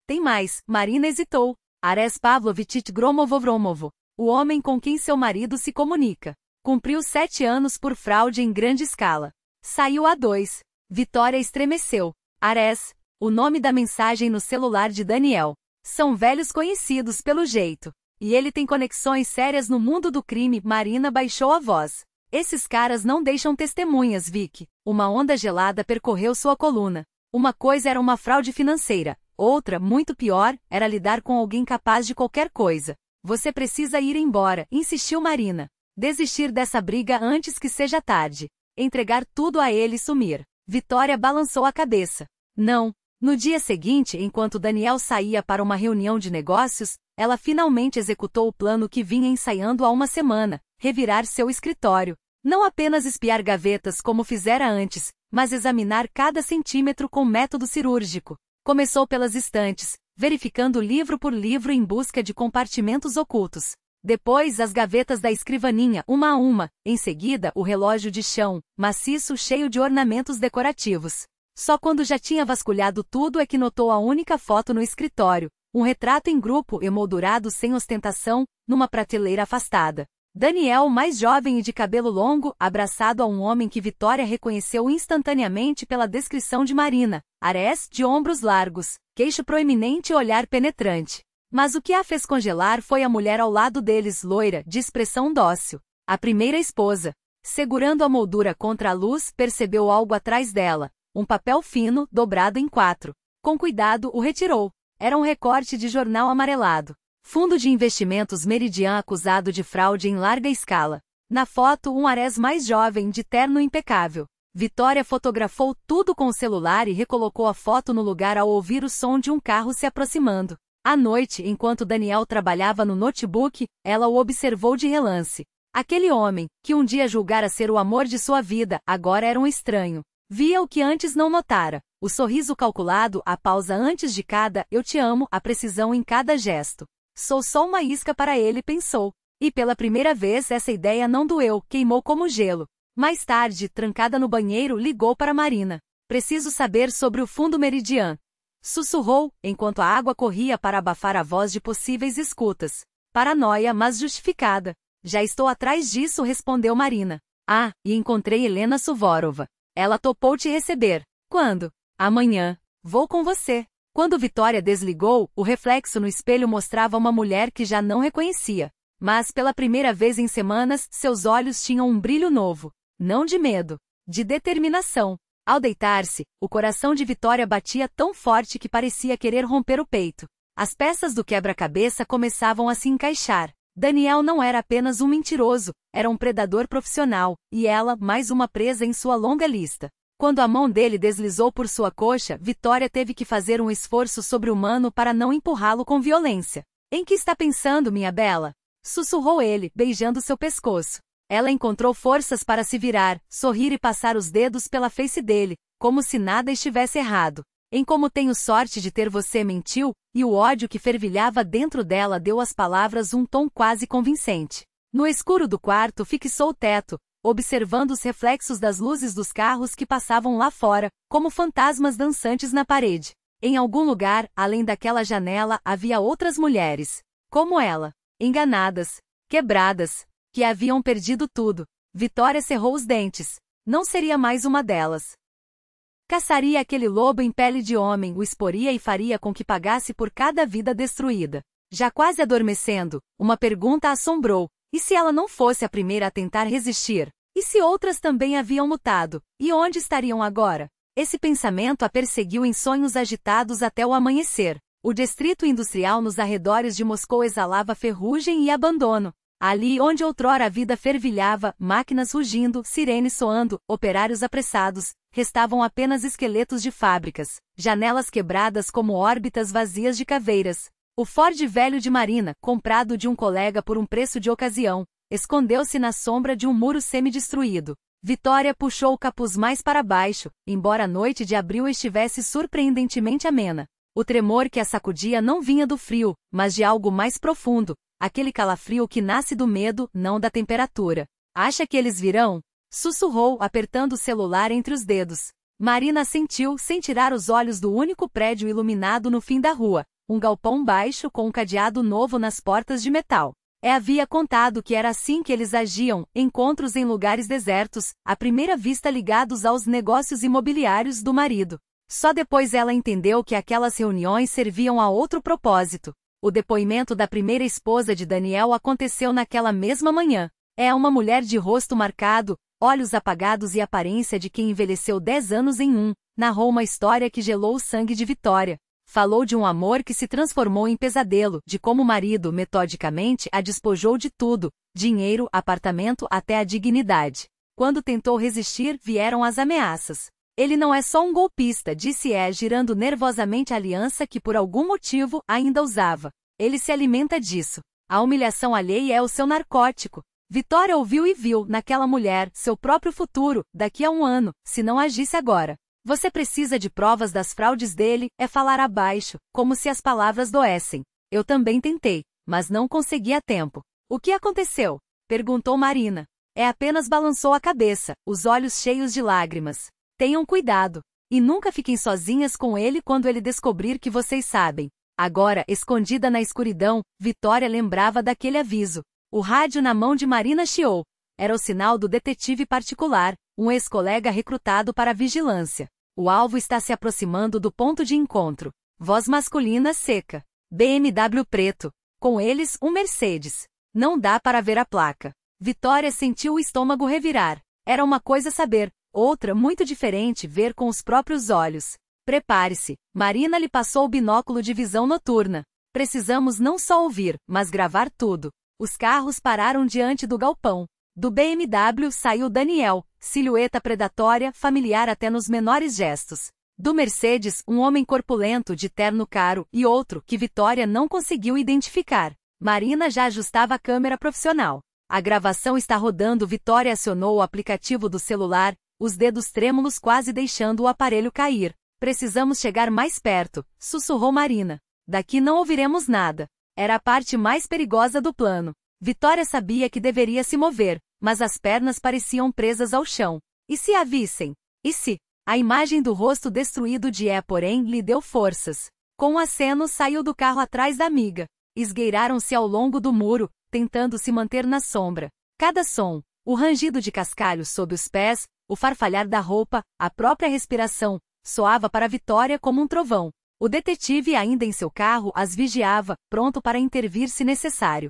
Tem mais, Marina hesitou. Ares Pavlovich Gromovo-Vromovo. O homem com quem seu marido se comunica. Cumpriu 7 anos por fraude em grande escala. Saiu a 2. Vitória estremeceu. Ares, o nome da mensagem no celular de Daniel. São velhos conhecidos pelo jeito. E ele tem conexões sérias no mundo do crime. Marina baixou a voz. Esses caras não deixam testemunhas, Vic. Uma onda gelada percorreu sua coluna. Uma coisa era uma fraude financeira, outra, muito pior, era lidar com alguém capaz de qualquer coisa. Você precisa ir embora, insistiu Marina. Desistir dessa briga antes que seja tarde. Entregar tudo a ele e sumir. Vitória balançou a cabeça. Não. No dia seguinte, enquanto Daniel saía para uma reunião de negócios, ela finalmente executou o plano que vinha ensaiando há uma semana: revirar seu escritório. Não apenas espiar gavetas como fizera antes, mas examinar cada centímetro com método cirúrgico. Começou pelas estantes, verificando livro por livro em busca de compartimentos ocultos. Depois as gavetas da escrivaninha, uma a uma, em seguida o relógio de chão, maciço cheio de ornamentos decorativos. Só quando já tinha vasculhado tudo é que notou a única foto no escritório, um retrato em grupo emoldurado sem ostentação, numa prateleira afastada. Daniel, mais jovem e de cabelo longo, abraçado a um homem que Vitória reconheceu instantaneamente pela descrição de Marina: arés de ombros largos, queixo proeminente e olhar penetrante. Mas o que a fez congelar foi a mulher ao lado deles, loira, de expressão dócil. A primeira esposa. Segurando a moldura contra a luz, percebeu algo atrás dela. Um papel fino, dobrado em 4. Com cuidado, o retirou. Era um recorte de jornal amarelado. Fundo de investimentos Meridian acusado de fraude em larga escala. Na foto, um arés mais jovem, de terno impecável. Vitória fotografou tudo com o celular e recolocou a foto no lugar ao ouvir o som de um carro se aproximando. À noite, enquanto Daniel trabalhava no notebook, ela o observou de relance. Aquele homem, que um dia julgara ser o amor de sua vida, agora era um estranho. Via o que antes não notara: o sorriso calculado, a pausa antes de cada "eu te amo", a precisão em cada gesto. Sou só uma isca para ele, pensou. E pela primeira vez essa ideia não doeu, queimou como gelo. Mais tarde, trancada no banheiro, ligou para Marina. Preciso saber sobre o fundo Meridian. Sussurrou, enquanto a água corria para abafar a voz de possíveis escutas. Paranoia, mas justificada. Já estou atrás disso, respondeu Marina. Ah, e encontrei Helena Suvorova. Ela topou te receber. Quando? Amanhã. Vou com você. Quando Vitória desligou, o reflexo no espelho mostrava uma mulher que já não reconhecia. Mas pela primeira vez em semanas, seus olhos tinham um brilho novo. Não de medo. De determinação. Ao deitar-se, o coração de Vitória batia tão forte que parecia querer romper o peito. As peças do quebra-cabeça começavam a se encaixar. Daniel não era apenas um mentiroso, era um predador profissional, e ela, mais uma presa em sua longa lista. Quando a mão dele deslizou por sua coxa, Vitória teve que fazer um esforço sobre-humano para não empurrá-lo com violência. Em que está pensando, minha bela? Sussurrou ele, beijando seu pescoço. Ela encontrou forças para se virar, sorrir e passar os dedos pela face dele, como se nada estivesse errado. Em como tenho sorte de ter você, mentiu, e o ódio que fervilhava dentro dela deu às palavras um tom quase convincente. No escuro do quarto fixou o teto, observando os reflexos das luzes dos carros que passavam lá fora, como fantasmas dançantes na parede. Em algum lugar, além daquela janela, havia outras mulheres. Como ela. Enganadas. Quebradas. Que haviam perdido tudo. Vitória cerrou os dentes. Não seria mais uma delas. Caçaria aquele lobo em pele de homem, o exporia e faria com que pagasse por cada vida destruída. Já quase adormecendo, uma pergunta a assombrou. E se ela não fosse a primeira a tentar resistir? E se outras também haviam lutado? E onde estariam agora? Esse pensamento a perseguiu em sonhos agitados até o amanhecer. O distrito industrial nos arredores de Moscou exalava ferrugem e abandono. Ali onde outrora a vida fervilhava, máquinas rugindo, sirenes soando, operários apressados, restavam apenas esqueletos de fábricas, janelas quebradas como órbitas vazias de caveiras. O Ford velho de Marina, comprado de um colega por um preço de ocasião, escondeu-se na sombra de um muro semi-destruído. Vitória puxou o capuz mais para baixo, embora a noite de abril estivesse surpreendentemente amena. O tremor que a sacudia não vinha do frio, mas de algo mais profundo, aquele calafrio que nasce do medo, não da temperatura. Acha que eles virão? Sussurrou, apertando o celular entre os dedos. Marina assentiu, sem tirar os olhos do único prédio iluminado no fim da rua, um galpão baixo com um cadeado novo nas portas de metal. Havia contado que era assim que eles agiam, encontros em lugares desertos, à primeira vista ligados aos negócios imobiliários do marido. Só depois ela entendeu que aquelas reuniões serviam a outro propósito. O depoimento da primeira esposa de Daniel aconteceu naquela mesma manhã. É uma mulher de rosto marcado, olhos apagados e aparência de quem envelheceu 10 anos em um, narrou uma história que gelou o sangue de Vitória. Falou de um amor que se transformou em pesadelo, de como o marido metodicamente a despojou de tudo, dinheiro, apartamento até a dignidade. Quando tentou resistir, vieram as ameaças. Ele não é só um golpista, disse girando nervosamente a aliança que por algum motivo ainda usava. Ele se alimenta disso. A humilhação alheia é o seu narcótico. Vitória ouviu e viu, naquela mulher, seu próprio futuro, daqui a um ano, se não agisse agora. Você precisa de provas das fraudes dele, é falar abaixo, como se as palavras doessem. Eu também tentei, mas não consegui a tempo. O que aconteceu? Perguntou Marina. Apenas balançou a cabeça, os olhos cheios de lágrimas. Tenham cuidado. E nunca fiquem sozinhas com ele quando ele descobrir que vocês sabem. Agora, escondida na escuridão, Vitória lembrava daquele aviso. O rádio na mão de Marina chiou. Era o sinal do detetive particular, um ex-colega recrutado para a vigilância. O alvo está se aproximando do ponto de encontro. Voz masculina seca. BMW preto. Com eles, um Mercedes. Não dá para ver a placa. Vitória sentiu o estômago revirar. Era uma coisa saber, outra muito diferente ver com os próprios olhos. Prepare-se. Marina lhe passou o binóculo de visão noturna. Precisamos não só ouvir, mas gravar tudo. Os carros pararam diante do galpão. Do BMW saiu Daniel, silhueta predatória, familiar até nos menores gestos. Do Mercedes, um homem corpulento de terno caro e outro que Vitória não conseguiu identificar. Marina já ajustava a câmera profissional. A gravação está rodando. Vitória acionou o aplicativo do celular, os dedos trêmulos quase deixando o aparelho cair. Precisamos chegar mais perto, sussurrou Marina. Daqui não ouviremos nada. Era a parte mais perigosa do plano. Vitória sabia que deveria se mover, mas as pernas pareciam presas ao chão. E se a vissem? E se? A imagem do rosto destruído de porém, lhe deu forças. Com um aceno saiu do carro atrás da amiga. Esgueiraram-se ao longo do muro, tentando se manter na sombra. Cada som, o rangido de cascalhos sob os pés, o farfalhar da roupa, a própria respiração, soava para Vitória como um trovão. O detetive ainda em seu carro as vigiava, pronto para intervir se necessário.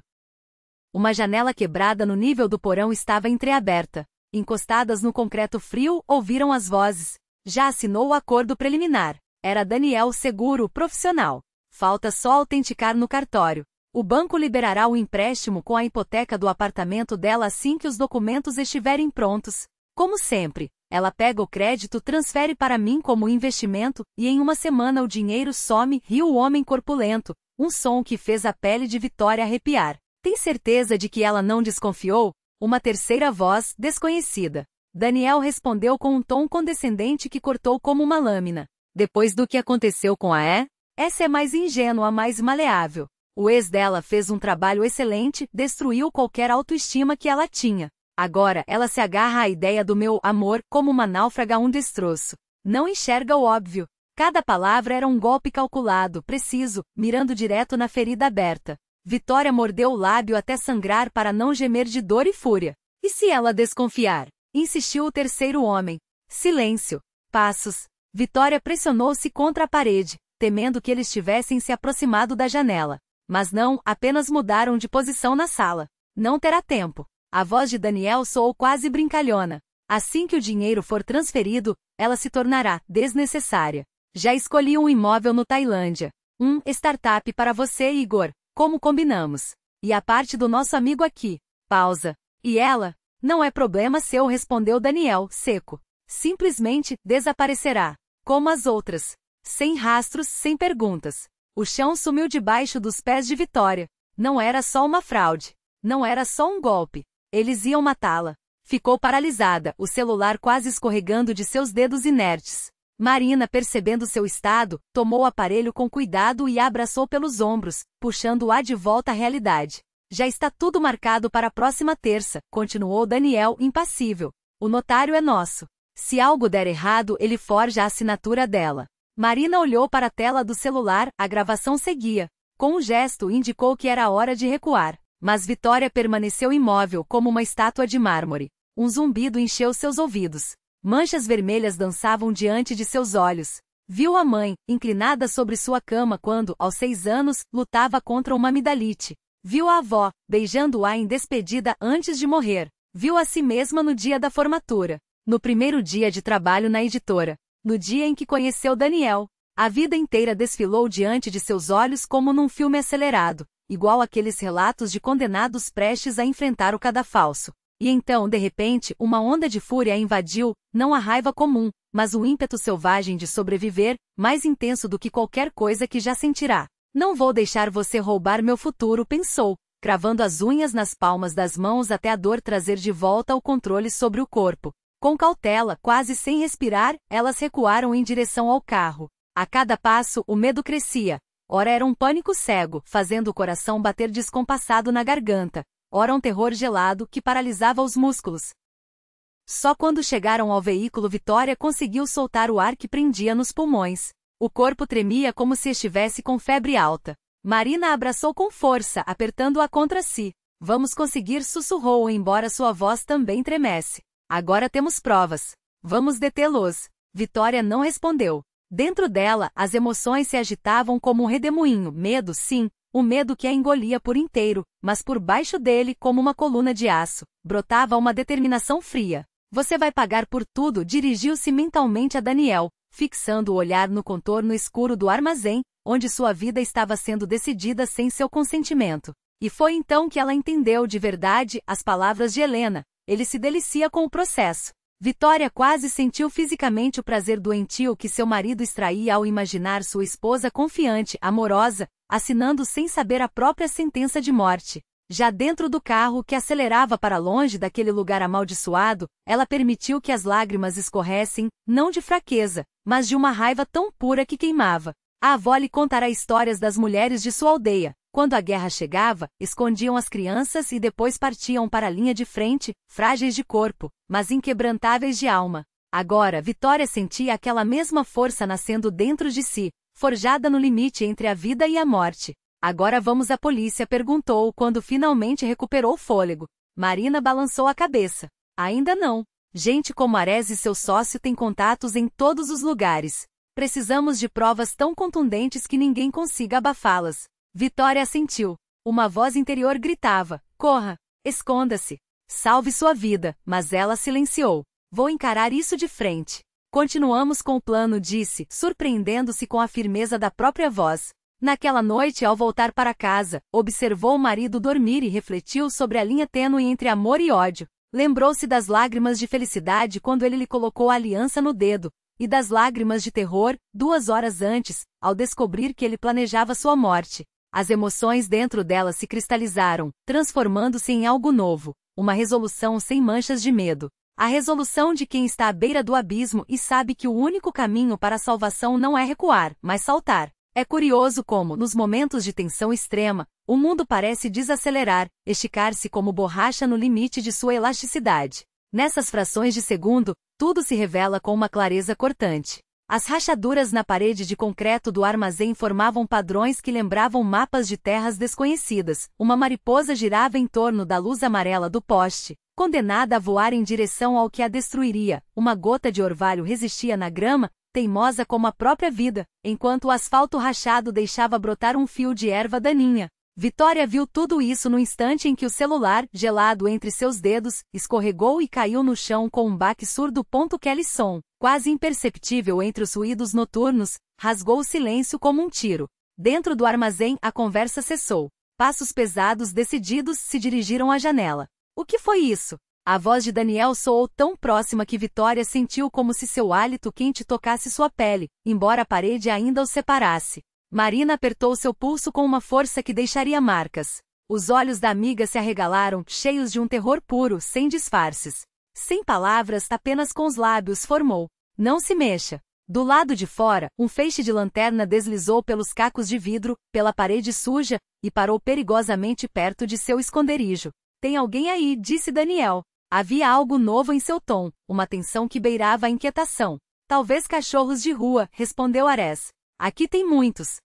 Uma janela quebrada no nível do porão estava entreaberta. Encostadas no concreto frio, ouviram as vozes. Já assinou o acordo preliminar. Era Daniel seguro, profissional. Falta só autenticar no cartório. O banco liberará o empréstimo com a hipoteca do apartamento dela assim que os documentos estiverem prontos. Como sempre, ela pega o crédito, transfere para mim como investimento, e em uma semana o dinheiro some, riu o homem corpulento, um som que fez a pele de Vitória arrepiar. Tem certeza de que ela não desconfiou? Uma terceira voz, desconhecida. Daniel respondeu com um tom condescendente que cortou como uma lâmina. Depois do que aconteceu com essa é mais ingênua, mais maleável. O ex dela fez um trabalho excelente, destruiu qualquer autoestima que ela tinha. Agora ela se agarra à ideia do meu amor como uma náufraga a um destroço. Não enxerga o óbvio. Cada palavra era um golpe calculado, preciso, mirando direto na ferida aberta. Vitória mordeu o lábio até sangrar para não gemer de dor e fúria. E se ela desconfiar? Insistiu o terceiro homem. Silêncio. Passos. Vitória pressionou-se contra a parede, temendo que eles tivessem se aproximado da janela. Mas não, apenas mudaram de posição na sala. Não terá tempo. A voz de Daniel soou quase brincalhona. Assim que o dinheiro for transferido, ela se tornará desnecessária. Já escolhi um imóvel no Tailândia. Startup para você, Igor. Como combinamos. E a parte do nosso amigo aqui. Pausa. E ela? Não é problema seu, respondeu Daniel, seco. Simplesmente, desaparecerá. Como as outras. Sem rastros, sem perguntas. O chão sumiu debaixo dos pés de Vitória. Não era só uma fraude. Não era só um golpe. Eles iam matá-la. Ficou paralisada, o celular quase escorregando de seus dedos inertes. Marina, percebendo seu estado, tomou o aparelho com cuidado e a abraçou pelos ombros, puxando-a de volta à realidade. Já está tudo marcado para a próxima terça, continuou Daniel, impassível. O notário é nosso. Se algo der errado, ele forja a assinatura dela. Marina olhou para a tela do celular, a gravação seguia. Com um gesto indicou que era hora de recuar. Mas Vitória permaneceu imóvel como uma estátua de mármore. Um zumbido encheu seus ouvidos. Manchas vermelhas dançavam diante de seus olhos. Viu a mãe, inclinada sobre sua cama quando, aos 6 anos, lutava contra uma amidalite. Viu a avó, beijando-a em despedida antes de morrer. Viu a si mesma no dia da formatura. No primeiro dia de trabalho na editora. No dia em que conheceu Daniel. A vida inteira desfilou diante de seus olhos como num filme acelerado, igual aqueles relatos de condenados prestes a enfrentar o cadafalso. E então, de repente, uma onda de fúria a invadiu, não a raiva comum, mas o ímpeto selvagem de sobreviver, mais intenso do que qualquer coisa que já sentirá. Não vou deixar você roubar meu futuro, pensou, cravando as unhas nas palmas das mãos até a dor trazer de volta o controle sobre o corpo. Com cautela, quase sem respirar, elas recuaram em direção ao carro. A cada passo, o medo crescia. Ora era um pânico cego, fazendo o coração bater descompassado na garganta. Ora um terror gelado que paralisava os músculos. Só quando chegaram ao veículo Vitória conseguiu soltar o ar que prendia nos pulmões. O corpo tremia como se estivesse com febre alta. Marina a abraçou com força, apertando-a contra si. Vamos conseguir, sussurrou, embora sua voz também tremesse. Agora temos provas. Vamos detê-los. Vitória não respondeu. Dentro dela, as emoções se agitavam como um redemoinho. Medo, sim, o medo que a engolia por inteiro, mas por baixo dele, como uma coluna de aço, brotava uma determinação fria. Você vai pagar por tudo, dirigiu-se mentalmente a Daniel, fixando o olhar no contorno escuro do armazém, onde sua vida estava sendo decidida sem seu consentimento. E foi então que ela entendeu de verdade as palavras de Helena. Ele se delicia com o processo. Vitória quase sentiu fisicamente o prazer doentio que seu marido extraía ao imaginar sua esposa confiante, amorosa, assinando sem saber a própria sentença de morte. Já dentro do carro que acelerava para longe daquele lugar amaldiçoado, ela permitiu que as lágrimas escorressem, não de fraqueza, mas de uma raiva tão pura que queimava. A avó lhe contará histórias das mulheres de sua aldeia. Quando a guerra chegava, escondiam as crianças e depois partiam para a linha de frente, frágeis de corpo, mas inquebrantáveis de alma. Agora, Vitória sentia aquela mesma força nascendo dentro de si, forjada no limite entre a vida e a morte. Agora vamos à polícia, perguntou quando finalmente recuperou o fôlego. Marina balançou a cabeça. Ainda não. Gente como Ares e seu sócio têm contatos em todos os lugares. Precisamos de provas tão contundentes que ninguém consiga abafá-las. Vitória assentiu. Uma voz interior gritava: corra, esconda-se, salve sua vida, mas ela silenciou. Vou encarar isso de frente. Continuamos com o plano, disse, surpreendendo-se com a firmeza da própria voz. Naquela noite, ao voltar para casa, observou o marido dormir e refletiu sobre a linha tênue entre amor e ódio. Lembrou-se das lágrimas de felicidade quando ele lhe colocou a aliança no dedo, e das lágrimas de terror, 2 horas antes, ao descobrir que ele planejava sua morte. As emoções dentro dela se cristalizaram, transformando-se em algo novo, uma resolução sem manchas de medo. A resolução de quem está à beira do abismo e sabe que o único caminho para a salvação não é recuar, mas saltar. É curioso como, nos momentos de tensão extrema, o mundo parece desacelerar, esticar-se como borracha no limite de sua elasticidade. Nessas frações de segundo, tudo se revela com uma clareza cortante. As rachaduras na parede de concreto do armazém formavam padrões que lembravam mapas de terras desconhecidas. Uma mariposa girava em torno da luz amarela do poste, condenada a voar em direção ao que a destruiria. Uma gota de orvalho resistia na grama, teimosa como a própria vida, enquanto o asfalto rachado deixava brotar um fio de erva daninha. Vitória viu tudo isso no instante em que o celular, gelado entre seus dedos, escorregou e caiu no chão com um baque surdo. Aquele som, quase imperceptível entre os ruídos noturnos, rasgou o silêncio como um tiro. Dentro do armazém, a conversa cessou. Passos pesados, decididos, se dirigiram à janela. O que foi isso? A voz de Daniel soou tão próxima que Vitória sentiu como se seu hálito quente tocasse sua pele, embora a parede ainda os separasse. Marina apertou seu pulso com uma força que deixaria marcas. Os olhos da amiga se arregalaram, cheios de um terror puro, sem disfarces. Sem palavras, apenas com os lábios, formou: não se mexa. Do lado de fora, um feixe de lanterna deslizou pelos cacos de vidro, pela parede suja, e parou perigosamente perto de seu esconderijo. Tem alguém aí, disse Daniel. Havia algo novo em seu tom, uma tensão que beirava a inquietação. Talvez cachorros de rua, respondeu Ares. Aqui tem muitos.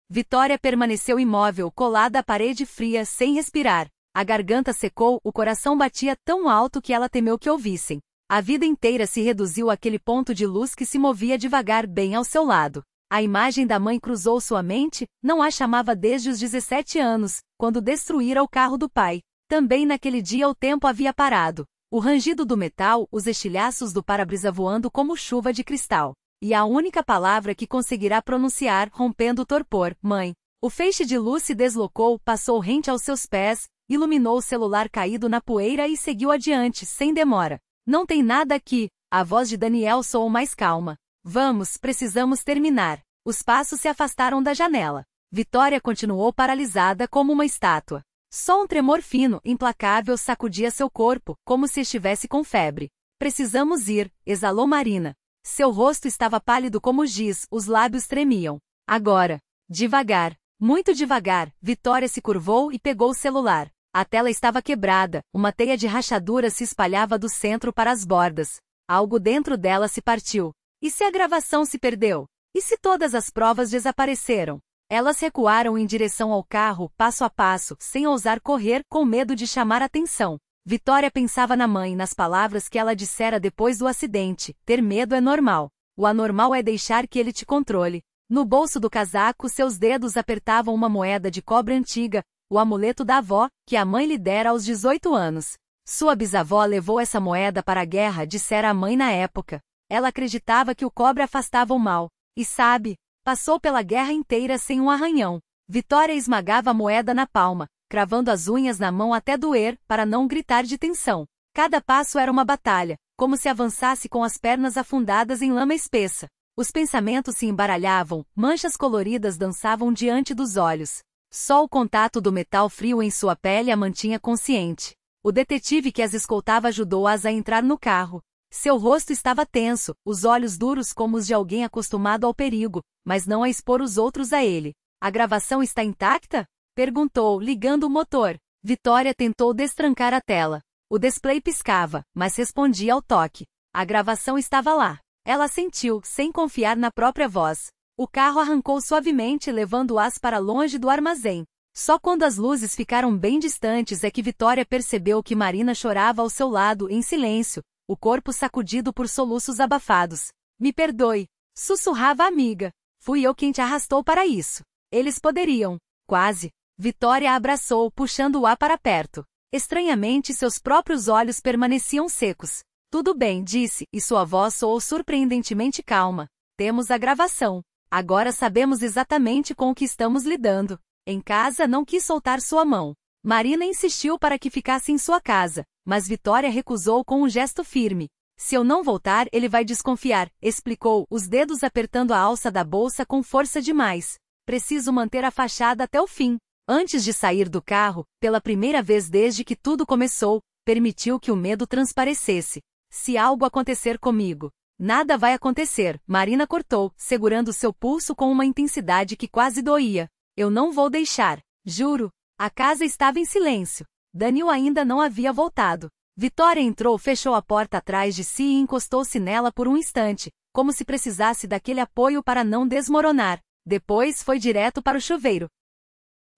Vitória permaneceu imóvel, colada à parede fria, sem respirar. A garganta secou, o coração batia tão alto que ela temeu que ouvissem. A vida inteira se reduziu àquele ponto de luz que se movia devagar bem ao seu lado. A imagem da mãe cruzou sua mente, não a chamava desde os 17 anos, quando destruíra o carro do pai. Também naquele dia o tempo havia parado. O rangido do metal, os estilhaços do para-brisa voando como chuva de cristal. E a única palavra que conseguirá pronunciar, rompendo o torpor, mãe. O feixe de luz se deslocou, passou rente aos seus pés, iluminou o celular caído na poeira e seguiu adiante, sem demora. Não tem nada aqui. A voz de Daniel soou mais calma. Vamos, precisamos terminar. Os passos se afastaram da janela. Vitória continuou paralisada como uma estátua. Só um tremor fino, implacável sacudia seu corpo, como se estivesse com febre. Precisamos ir, exalou Marina. Seu rosto estava pálido como giz, os lábios tremiam. Agora. Devagar. Muito devagar, Vitória se curvou e pegou o celular. A tela estava quebrada, uma teia de rachaduras se espalhava do centro para as bordas. Algo dentro dela se partiu. E se a gravação se perdeu? E se todas as provas desapareceram? Elas recuaram em direção ao carro, passo a passo, sem ousar correr, com medo de chamar atenção. Vitória pensava na mãe, nas palavras que ela dissera depois do acidente. Ter medo é normal. O anormal é deixar que ele te controle. No bolso do casaco, seus dedos apertavam uma moeda de cobre antiga, o amuleto da avó, que a mãe lhe dera aos 18 anos. Sua bisavó levou essa moeda para a guerra, dissera a mãe na época. Ela acreditava que o cobre afastava o mal. E sabe, passou pela guerra inteira sem um arranhão. Vitória esmagava a moeda na palma, cravando as unhas na mão até doer, para não gritar de tensão. Cada passo era uma batalha, como se avançasse com as pernas afundadas em lama espessa. Os pensamentos se embaralhavam, manchas coloridas dançavam diante dos olhos. Só o contato do metal frio em sua pele a mantinha consciente. O detetive que as escoltava ajudou-as a entrar no carro. Seu rosto estava tenso, os olhos duros como os de alguém acostumado ao perigo, mas não a expor os outros a ele. A gravação está intacta? Perguntou, ligando o motor. Vitória tentou destrancar a tela. O display piscava, mas respondia ao toque. A gravação estava lá. Ela sentiu, sem confiar na própria voz. O carro arrancou suavemente, levando-as para longe do armazém. Só quando as luzes ficaram bem distantes é que Vitória percebeu que Marina chorava ao seu lado, em silêncio, o corpo sacudido por soluços abafados. Me perdoe, sussurrava a amiga. Fui eu quem te arrastou para isso. Eles poderiam. Quase. Vitória a abraçou, puxando-a para perto. Estranhamente, seus próprios olhos permaneciam secos. Tudo bem, disse, e sua voz soou surpreendentemente calma. Temos a gravação. Agora sabemos exatamente com o que estamos lidando. Em casa não quis soltar sua mão. Marina insistiu para que ficasse em sua casa, mas Vitória recusou com um gesto firme. Se eu não voltar, ele vai desconfiar, explicou, os dedos apertando a alça da bolsa com força demais. Preciso manter a fachada até o fim. Antes de sair do carro, pela primeira vez desde que tudo começou, permitiu que o medo transparecesse. Se algo acontecer comigo, nada vai acontecer, Marina cortou, segurando seu pulso com uma intensidade que quase doía. Eu não vou deixar, juro. A casa estava em silêncio. Daniel ainda não havia voltado. Vitória entrou, fechou a porta atrás de si e encostou-se nela por um instante, como se precisasse daquele apoio para não desmoronar. Depois foi direto para o chuveiro.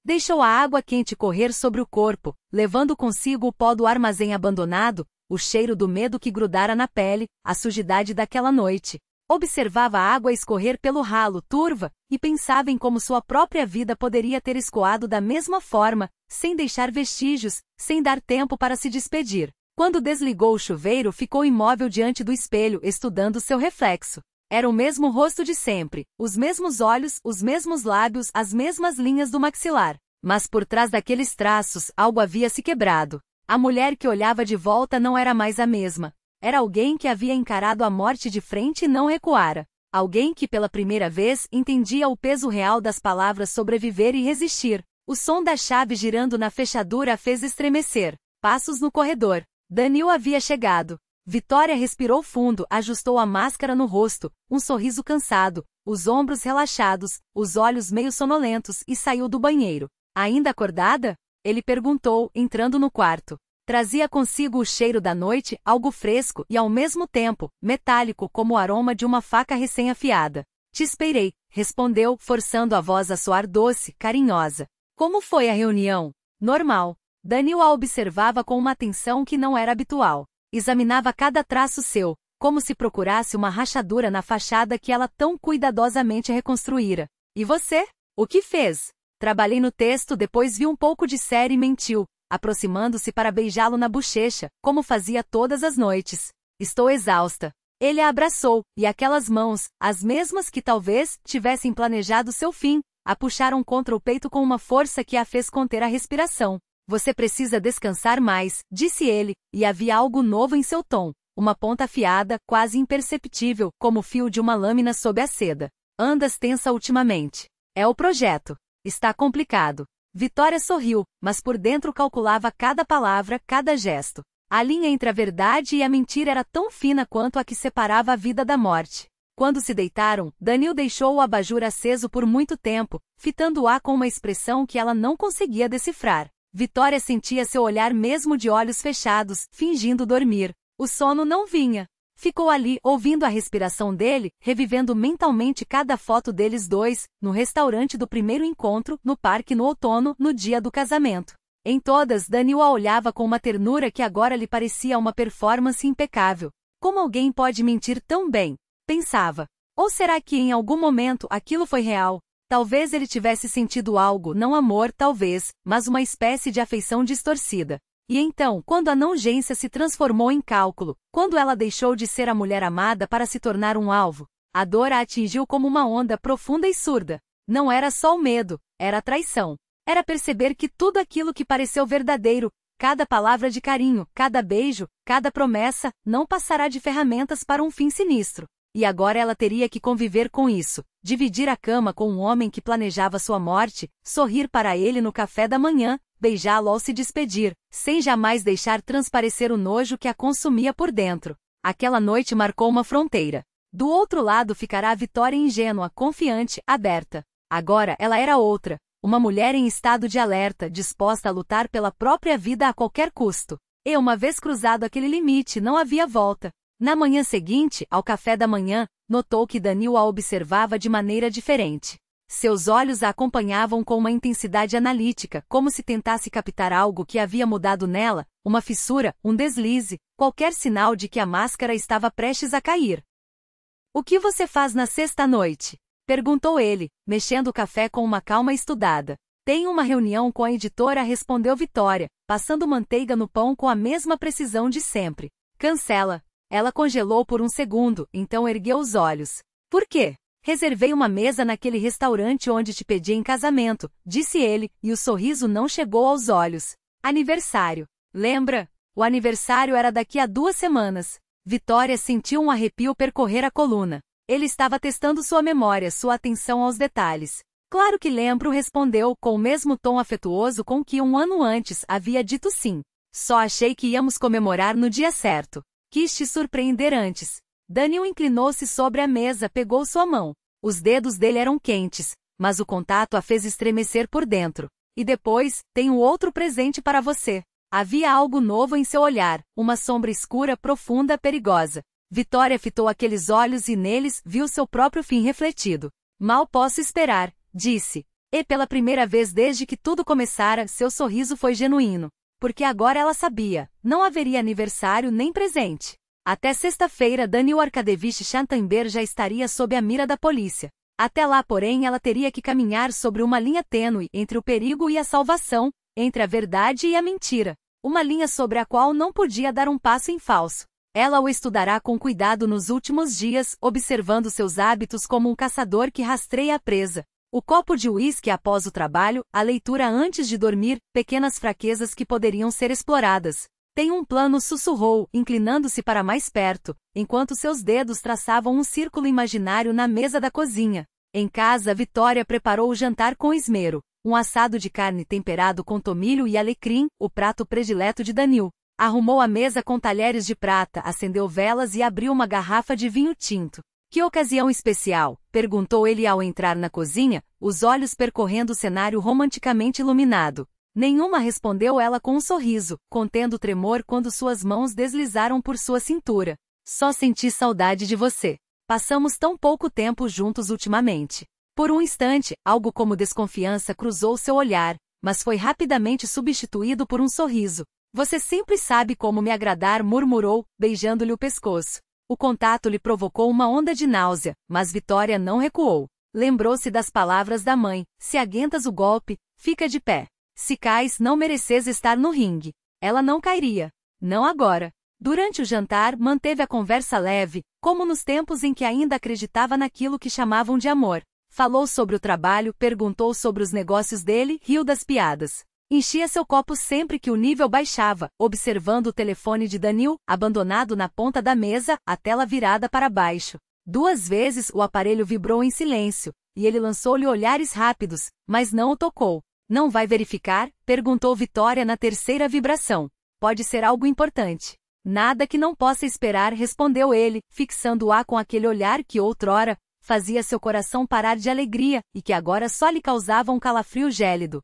Deixou a água quente correr sobre o corpo, levando consigo o pó do armazém abandonado, o cheiro do medo que grudara na pele, a sujidade daquela noite. Observava a água escorrer pelo ralo, turva, e pensava em como sua própria vida poderia ter escoado da mesma forma, sem deixar vestígios, sem dar tempo para se despedir. Quando desligou o chuveiro, ficou imóvel diante do espelho, estudando seu reflexo. Era o mesmo rosto de sempre, os mesmos olhos, os mesmos lábios, as mesmas linhas do maxilar. Mas por trás daqueles traços, algo havia se quebrado. A mulher que olhava de volta não era mais a mesma. Era alguém que havia encarado a morte de frente e não recuara. Alguém que pela primeira vez entendia o peso real das palavras sobreviver e resistir. O som da chave girando na fechadura a fez estremecer. Passos no corredor. Daniel havia chegado. Vitória respirou fundo, ajustou a máscara no rosto, um sorriso cansado, os ombros relaxados, os olhos meio sonolentos e saiu do banheiro. Ainda acordada? Ele perguntou, entrando no quarto. Trazia consigo o cheiro da noite, algo fresco e ao mesmo tempo, metálico como o aroma de uma faca recém-afiada. Te esperei, respondeu, forçando a voz a soar doce, carinhosa. Como foi a reunião? Normal. Daniel a observava com uma atenção que não era habitual. Examinava cada traço seu, como se procurasse uma rachadura na fachada que ela tão cuidadosamente reconstruíra. E você? O que fez? Trabalhei no texto, depois vi um pouco de série e mentiu. aproximando-se para beijá-lo na bochecha, como fazia todas as noites. Estou exausta. Ele a abraçou, e aquelas mãos, as mesmas que talvez tivessem planejado seu fim, a puxaram contra o peito com uma força que a fez conter a respiração. Você precisa descansar mais, disse ele, e havia algo novo em seu tom. Uma ponta afiada, quase imperceptível, como o fio de uma lâmina sob a seda. Andas tensa ultimamente. É o projeto. Está complicado. Vitória sorriu, mas por dentro calculava cada palavra, cada gesto. A linha entre a verdade e a mentira era tão fina quanto a que separava a vida da morte. Quando se deitaram, Daniel deixou o abajur aceso por muito tempo, fitando-a com uma expressão que ela não conseguia decifrar. Vitória sentia seu olhar mesmo de olhos fechados, fingindo dormir. O sono não vinha. Ficou ali, ouvindo a respiração dele, revivendo mentalmente cada foto deles dois, no restaurante do primeiro encontro, no parque no outono, no dia do casamento. Em todas, Daniel a olhava com uma ternura que agora lhe parecia uma performance impecável. Como alguém pode mentir tão bem? Pensava. Ou será que em algum momento aquilo foi real? Talvez ele tivesse sentido algo, não amor, talvez, mas uma espécie de afeição distorcida. E então, quando a não-gência se transformou em cálculo, quando ela deixou de ser a mulher amada para se tornar um alvo, a dor a atingiu como uma onda profunda e surda. Não era só o medo, era a traição. Era perceber que tudo aquilo que pareceu verdadeiro, cada palavra de carinho, cada beijo, cada promessa, não passará de ferramentas para um fim sinistro. E agora ela teria que conviver com isso, dividir a cama com um homem que planejava sua morte, sorrir para ele no café da manhã, beijá-lo ao se despedir, sem jamais deixar transparecer o nojo que a consumia por dentro. Aquela noite marcou uma fronteira. Do outro lado ficará a Vitória ingênua, confiante, aberta. Agora ela era outra, uma mulher em estado de alerta, disposta a lutar pela própria vida a qualquer custo. E uma vez cruzado aquele limite, não havia volta. Na manhã seguinte, ao café da manhã, notou que Daniel a observava de maneira diferente. Seus olhos a acompanhavam com uma intensidade analítica, como se tentasse captar algo que havia mudado nela, uma fissura, um deslize, qualquer sinal de que a máscara estava prestes a cair. "O que você faz na sexta-noite?" perguntou ele, mexendo o café com uma calma estudada. "Tenho uma reunião com a editora", respondeu Vitória, passando manteiga no pão com a mesma precisão de sempre. "Cancela." Ela congelou por um segundo, então ergueu os olhos. "Por quê?" "Reservei uma mesa naquele restaurante onde te pedi em casamento", disse ele, e o sorriso não chegou aos olhos. "Aniversário. Lembra? O aniversário era daqui a 2 semanas. Vitória sentiu um arrepio percorrer a coluna. Ele estava testando sua memória, sua atenção aos detalhes. "Claro que lembro", respondeu, com o mesmo tom afetuoso com que 1 ano antes havia dito sim. "Só achei que íamos comemorar no dia certo. Quis te surpreender antes." Daniel inclinou-se sobre a mesa, pegou sua mão. Os dedos dele eram quentes, mas o contato a fez estremecer por dentro. "E depois, tenho outro presente para você." Havia algo novo em seu olhar, uma sombra escura, profunda, perigosa. Vitória fitou aqueles olhos e neles viu seu próprio fim refletido. "Mal posso esperar", disse. E pela primeira vez desde que tudo começara, seu sorriso foi genuíno. Porque agora ela sabia, não haveria aniversário nem presente. Até sexta-feira Daniel Arkadevich Chantember já estaria sob a mira da polícia. Até lá, porém, ela teria que caminhar sobre uma linha tênue entre o perigo e a salvação, entre a verdade e a mentira. Uma linha sobre a qual não podia dar um passo em falso. Ela o estudará com cuidado nos últimos dias, observando seus hábitos como um caçador que rastreia a presa. O copo de uísque após o trabalho, a leitura antes de dormir, pequenas fraquezas que poderiam ser exploradas. "Tem um plano", sussurrou, inclinando-se para mais perto, enquanto seus dedos traçavam um círculo imaginário na mesa da cozinha. Em casa, Vitória preparou o jantar com esmero. Um assado de carne temperado com tomilho e alecrim, o prato predileto de Daniel. Arrumou a mesa com talheres de prata, acendeu velas e abriu uma garrafa de vinho tinto. "Que ocasião especial?" perguntou ele ao entrar na cozinha, os olhos percorrendo o cenário romanticamente iluminado. "Nenhuma", respondeu ela com um sorriso, contendo o tremor quando suas mãos deslizaram por sua cintura. "Só senti saudade de você. Passamos tão pouco tempo juntos ultimamente." Por um instante, algo como desconfiança cruzou seu olhar, mas foi rapidamente substituído por um sorriso. "Você sempre sabe como me agradar", murmurou, beijando-lhe o pescoço. O contato lhe provocou uma onda de náusea, mas Vitória não recuou. Lembrou-se das palavras da mãe: "Se aguentas o golpe, fica de pé." Se Kais não merecesse estar no ringue, ela não cairia. Não agora. Durante o jantar, manteve a conversa leve, como nos tempos em que ainda acreditava naquilo que chamavam de amor. Falou sobre o trabalho, perguntou sobre os negócios dele, riu das piadas. Enchia seu copo sempre que o nível baixava, observando o telefone de Daniil, abandonado na ponta da mesa, a tela virada para baixo. 2 vezes o aparelho vibrou em silêncio, e ele lançou-lhe olhares rápidos, mas não o tocou. Não vai verificar? Perguntou Vitória na terceira vibração. Pode ser algo importante. Nada que não possa esperar, respondeu ele, fixando-a com aquele olhar que outrora fazia seu coração parar de alegria, e que agora só lhe causava um calafrio gélido.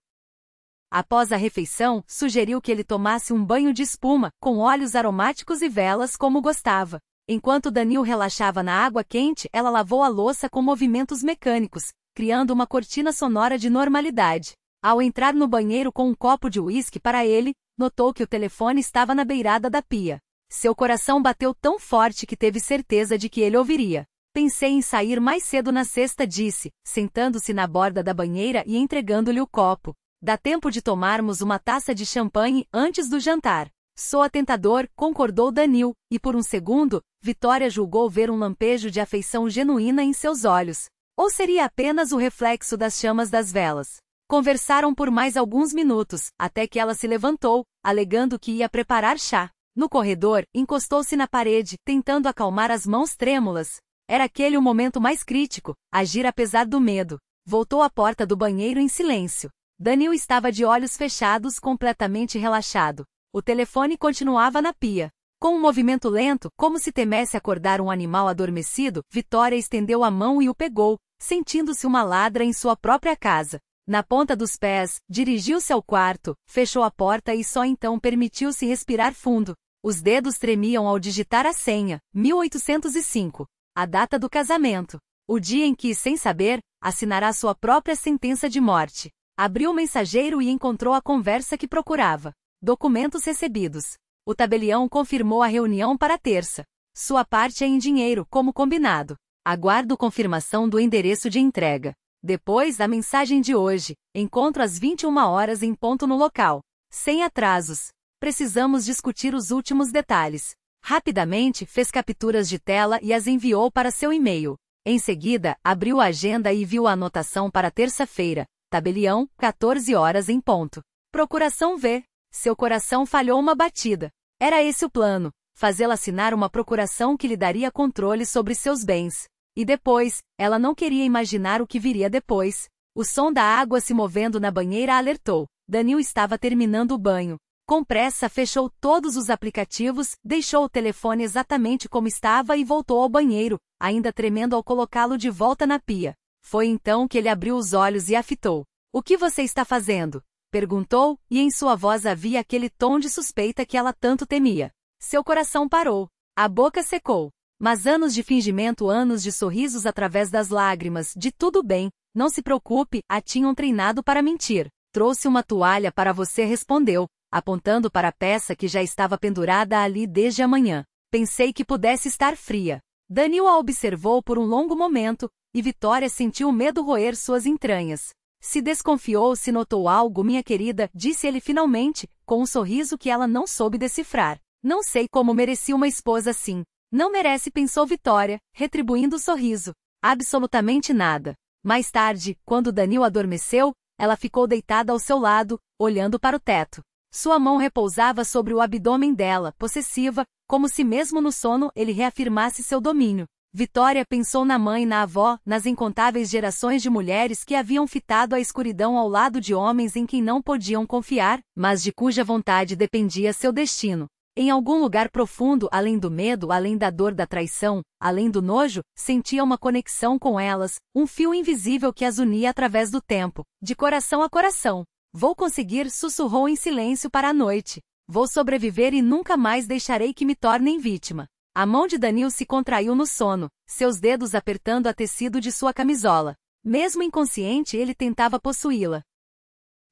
Após a refeição, sugeriu que ele tomasse um banho de espuma, com óleos aromáticos e velas como gostava. Enquanto Daniil relaxava na água quente, ela lavou a louça com movimentos mecânicos, criando uma cortina sonora de normalidade. Ao entrar no banheiro com um copo de uísque para ele, notou que o telefone estava na beirada da pia. Seu coração bateu tão forte que teve certeza de que ele ouviria. Pensei em sair mais cedo na sexta, disse, sentando-se na borda da banheira e entregando-lhe o copo. Dá tempo de tomarmos uma taça de champanhe antes do jantar. Soa tentador, concordou Daniil, e por um segundo, Vitória julgou ver um lampejo de afeição genuína em seus olhos. Ou seria apenas o reflexo das chamas das velas? Conversaram por mais alguns minutos, até que ela se levantou, alegando que ia preparar chá. No corredor, encostou-se na parede, tentando acalmar as mãos trêmulas. Era aquele o momento mais crítico, agir apesar do medo. Voltou à porta do banheiro em silêncio. Daniil estava de olhos fechados, completamente relaxado. O telefone continuava na pia. Com um movimento lento, como se temesse acordar um animal adormecido, Vitória estendeu a mão e o pegou, sentindo-se uma ladra em sua própria casa. Na ponta dos pés, dirigiu-se ao quarto, fechou a porta e só então permitiu-se respirar fundo. Os dedos tremiam ao digitar a senha, 1805. A data do casamento. O dia em que, sem saber, assinará sua própria sentença de morte. Abriu o mensageiro e encontrou a conversa que procurava. Documentos recebidos. O tabelião confirmou a reunião para terça. Sua parte é em dinheiro, como combinado. Aguardo confirmação do endereço de entrega. Depois, a mensagem de hoje. Encontro às 21 horas em ponto no local. Sem atrasos. Precisamos discutir os últimos detalhes. Rapidamente, fez capturas de tela e as enviou para seu e-mail. Em seguida, abriu a agenda e viu a anotação para terça-feira. Tabelião, 14 horas em ponto. Procuração V. Seu coração falhou uma batida. Era esse o plano. Fazê-la assinar uma procuração que lhe daria controle sobre seus bens. E depois, ela não queria imaginar o que viria depois. O som da água se movendo na banheira alertou. Daniil estava terminando o banho. Com pressa fechou todos os aplicativos, deixou o telefone exatamente como estava e voltou ao banheiro, ainda tremendo ao colocá-lo de volta na pia. Foi então que ele abriu os olhos e a fitou. "O que você está fazendo?" perguntou, e em sua voz havia aquele tom de suspeita que ela tanto temia. Seu coração parou. A boca secou. Mas anos de fingimento, anos de sorrisos através das lágrimas, de tudo bem, não se preocupe, a tinham treinado para mentir. "Trouxe uma toalha para você", respondeu, apontando para a peça que já estava pendurada ali desde a manhã. "Pensei que pudesse estar fria." Daniil a observou por um longo momento, e Vitória sentiu o medo roer suas entranhas. "Se desconfiou, se notou algo, minha querida", disse ele finalmente, com um sorriso que ela não soube decifrar. "Não sei como mereci uma esposa assim." "Não merece", pensou Vitória, retribuindo o sorriso. "Absolutamente nada." Mais tarde, quando Daniil adormeceu, ela ficou deitada ao seu lado, olhando para o teto. Sua mão repousava sobre o abdômen dela, possessiva, como se mesmo no sono ele reafirmasse seu domínio. Vitória pensou na mãe, na avó, nas incontáveis gerações de mulheres que haviam fitado a escuridão ao lado de homens em quem não podiam confiar, mas de cuja vontade dependia seu destino. Em algum lugar profundo, além do medo, além da dor da traição, além do nojo, sentia uma conexão com elas, um fio invisível que as unia através do tempo, de coração a coração. "Vou conseguir", sussurrou em silêncio para a noite. "Vou sobreviver e nunca mais deixarei que me tornem vítima." A mão de Daniil se contraiu no sono, seus dedos apertando a tecido de sua camisola. Mesmo inconsciente, ele tentava possuí-la.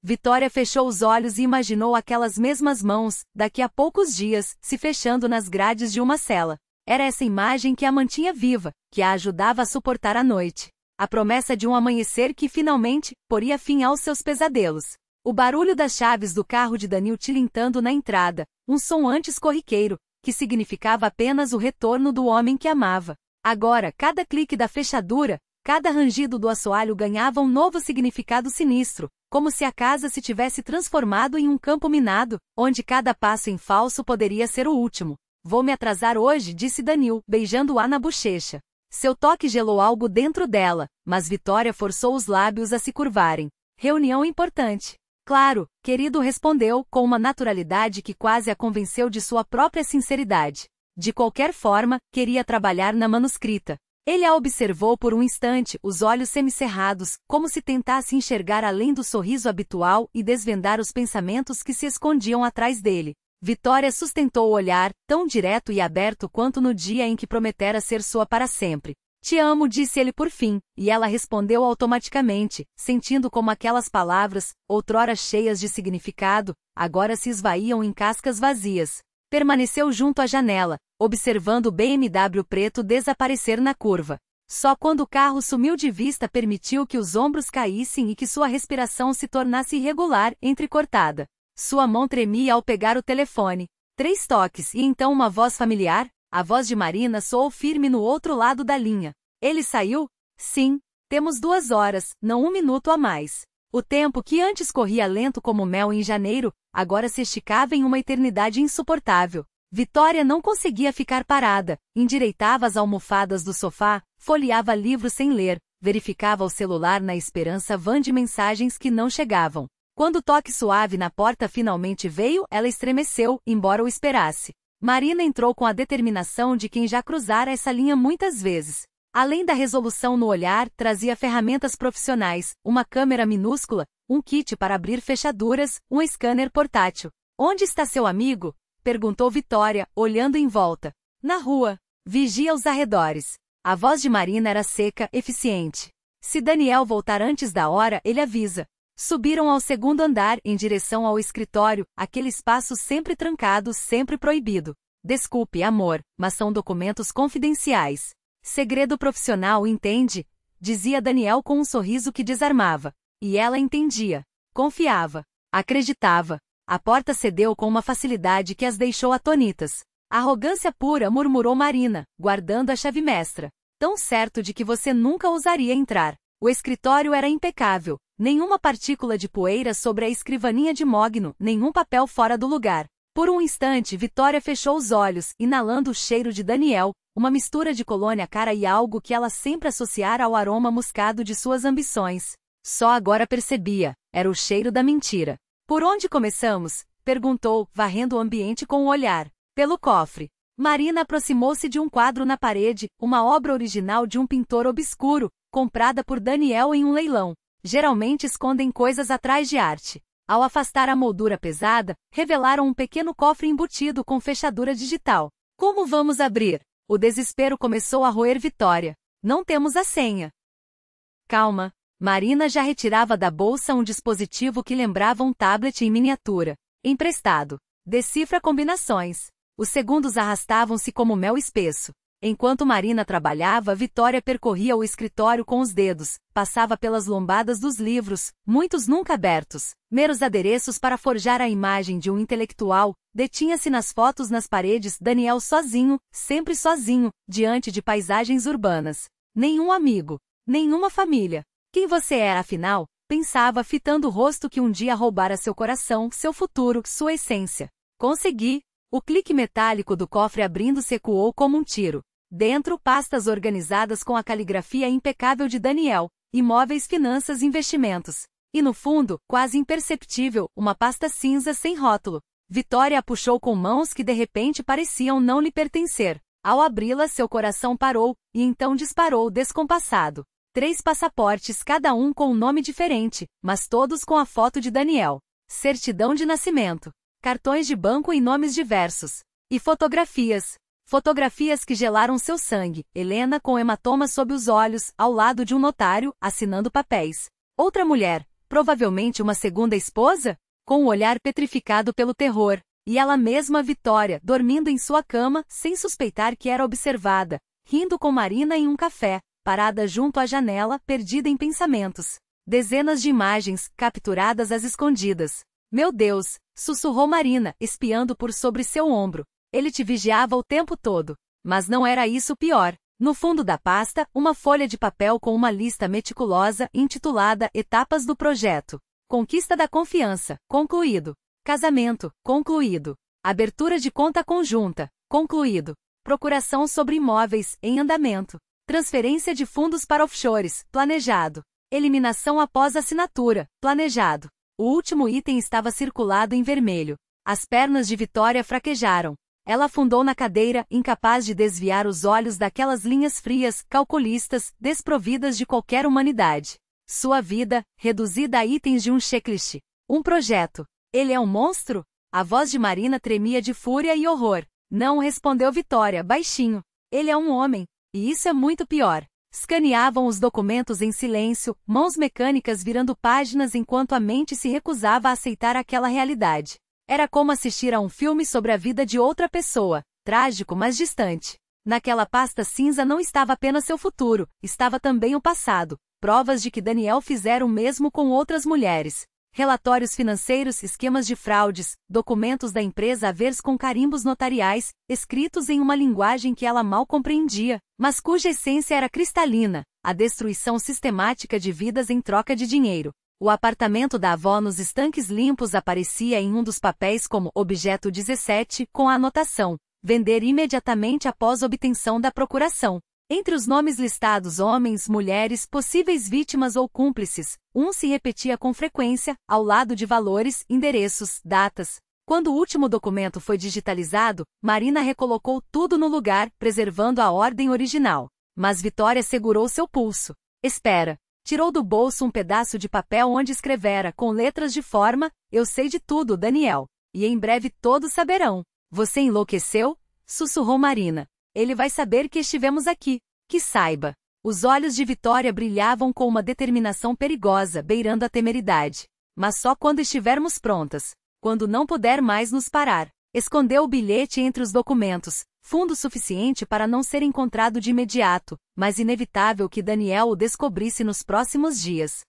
Vitória fechou os olhos e imaginou aquelas mesmas mãos, daqui a poucos dias, se fechando nas grades de uma cela. Era essa imagem que a mantinha viva, que a ajudava a suportar a noite. A promessa de um amanhecer que finalmente poria fim aos seus pesadelos. O barulho das chaves do carro de Danil tilintando na entrada, um som antes corriqueiro, que significava apenas o retorno do homem que amava. Agora, cada clique da fechadura, cada rangido do assoalho ganhava um novo significado sinistro, como se a casa se tivesse transformado em um campo minado, onde cada passo em falso poderia ser o último. Vou me atrasar hoje, disse Danil, beijando-a na bochecha. Seu toque gelou algo dentro dela, mas Vitória forçou os lábios a se curvarem. Reunião importante. Claro, querido, respondeu, com uma naturalidade que quase a convenceu de sua própria sinceridade. De qualquer forma, queria trabalhar na manuscrita. Ele a observou por um instante, os olhos semicerrados, como se tentasse enxergar além do sorriso habitual e desvendar os pensamentos que se escondiam atrás dele. Vitória sustentou o olhar, tão direto e aberto quanto no dia em que prometera ser sua para sempre. Te amo, disse ele por fim, e ela respondeu automaticamente, sentindo como aquelas palavras, outrora cheias de significado, agora se esvaíam em cascas vazias. Permaneceu junto à janela, observando o BMW preto desaparecer na curva. Só quando o carro sumiu de vista permitiu que os ombros caíssem e que sua respiração se tornasse irregular, entrecortada. Sua mão tremia ao pegar o telefone. 3 toques e então uma voz familiar. A voz de Marina soou firme no outro lado da linha. Ele saiu? Sim. Temos 2 horas, não 1 minuto a mais. O tempo que antes corria lento como mel em janeiro, agora se esticava em uma eternidade insuportável. Vitória não conseguia ficar parada, endireitava as almofadas do sofá, folheava livros sem ler, verificava o celular na esperança vã de mensagens que não chegavam. Quando o toque suave na porta finalmente veio, ela estremeceu, embora o esperasse. Marina entrou com a determinação de quem já cruzara essa linha muitas vezes. Além da resolução no olhar, trazia ferramentas profissionais, uma câmera minúscula, um kit para abrir fechaduras, um scanner portátil. Onde está seu amigo? Perguntou Vitória, olhando em volta. Na rua. Vigia os arredores. A voz de Marina era seca, eficiente. Se Daniel voltar antes da hora, ele avisa. Subiram ao 2º andar, em direção ao escritório, aquele espaço sempre trancado, sempre proibido. Desculpe, amor, mas são documentos confidenciais. Segredo profissional, entende? Dizia Daniel com um sorriso que desarmava. E ela entendia. Confiava. Acreditava. A porta cedeu com uma facilidade que as deixou atônitas. Arrogância pura, murmurou Marina, guardando a chave mestra. Tão certo de que você nunca ousaria entrar. O escritório era impecável. Nenhuma partícula de poeira sobre a escrivaninha de mogno, nenhum papel fora do lugar. Por um instante, Vitória fechou os olhos, inalando o cheiro de Daniel, uma mistura de colônia cara e algo que ela sempre associara ao aroma muscado de suas ambições. Só agora percebia, era o cheiro da mentira. Por onde começamos? Perguntou, varrendo o ambiente com o olhar. Pelo cofre. Marina aproximou-se de um quadro na parede, uma obra original de um pintor obscuro, comprada por Daniel em um leilão. Geralmente escondem coisas atrás de arte. Ao afastar a moldura pesada, revelaram um pequeno cofre embutido com fechadura digital. Como vamos abrir? O desespero começou a roer Vitória. Não temos a senha. Calma. Marina já retirava da bolsa um dispositivo que lembrava um tablet em miniatura. Emprestado. Decifra combinações. Os segundos arrastavam-se como mel espesso. Enquanto Marina trabalhava, Vitória percorria o escritório com os dedos, passava pelas lombadas dos livros, muitos nunca abertos, meros adereços para forjar a imagem de um intelectual, detinha-se nas fotos nas paredes, Daniel sozinho, sempre sozinho, diante de paisagens urbanas. Nenhum amigo, nenhuma família. Quem você era, afinal? Pensava, fitando o rosto que um dia roubara seu coração, seu futuro, sua essência. Consegui! O clique metálico do cofre abrindo-se ecoou como um tiro. Dentro, pastas organizadas com a caligrafia impecável de Daniel, imóveis, finanças, investimentos. E no fundo, quase imperceptível, uma pasta cinza sem rótulo. Vitória a puxou com mãos que de repente pareciam não lhe pertencer. Ao abri-la, seu coração parou, e então disparou descompassado. 3 passaportes, cada um com um nome diferente, mas todos com a foto de Daniel. Certidão de nascimento. Cartões de banco em nomes diversos. E fotografias. Fotografias que gelaram seu sangue. Helena com hematoma sob os olhos, ao lado de um notário, assinando papéis. Outra mulher, provavelmente uma segunda esposa? Com o olhar petrificado pelo terror. E ela mesma, Vitória, dormindo em sua cama, sem suspeitar que era observada, rindo com Marina em um café, parada junto à janela, perdida em pensamentos. Dezenas de imagens, capturadas às escondidas. Meu Deus, sussurrou Marina, espiando por sobre seu ombro. Ele te vigiava o tempo todo. Mas não era isso o pior. No fundo da pasta, uma folha de papel com uma lista meticulosa intitulada Etapas do Projeto. Conquista da confiança, concluído. Casamento, concluído. Abertura de conta conjunta, concluído. Procuração sobre imóveis, em andamento. Transferência de fundos para offshores, planejado. Eliminação após assinatura, planejado. O último item estava circulado em vermelho. As pernas de Vitória fraquejaram. Ela afundou na cadeira, incapaz de desviar os olhos daquelas linhas frias, calculistas, desprovidas de qualquer humanidade. Sua vida, reduzida a itens de um checklist. Um projeto. Ele é um monstro? A voz de Marina tremia de fúria e horror. Não, respondeu Vitória, baixinho. Ele é um homem. E isso é muito pior. Escaneavam os documentos em silêncio, mãos mecânicas virando páginas enquanto a mente se recusava a aceitar aquela realidade. Era como assistir a um filme sobre a vida de outra pessoa, trágico mas distante. Naquela pasta cinza não estava apenas seu futuro, estava também o passado, provas de que Daniel fizera o mesmo com outras mulheres. Relatórios financeiros, esquemas de fraudes, documentos da empresa a ver com carimbos notariais, escritos em uma linguagem que ela mal compreendia, mas cuja essência era cristalina, a destruição sistemática de vidas em troca de dinheiro. O apartamento da avó nos estanques limpos aparecia em um dos papéis como objeto 17, com a anotação: vender imediatamente após obtenção da procuração. Entre os nomes listados homens, mulheres, possíveis vítimas ou cúmplices, um se repetia com frequência, ao lado de valores, endereços, datas. Quando o último documento foi digitalizado, Marina recolocou tudo no lugar, preservando a ordem original. Mas Vitória segurou seu pulso. Espera. Tirou do bolso um pedaço de papel onde escrevera, com letras de forma: eu sei de tudo, Daniel. E em breve todos saberão. Você enlouqueceu? Sussurrou Marina. Ele vai saber que estivemos aqui. Que saiba. Os olhos de Vitória brilhavam com uma determinação perigosa, beirando a temeridade. Mas só quando estivermos prontas. Quando não puder mais nos parar. Escondeu o bilhete entre os documentos, fundo suficiente para não ser encontrado de imediato, mas inevitável que Daniel o descobrisse nos próximos dias.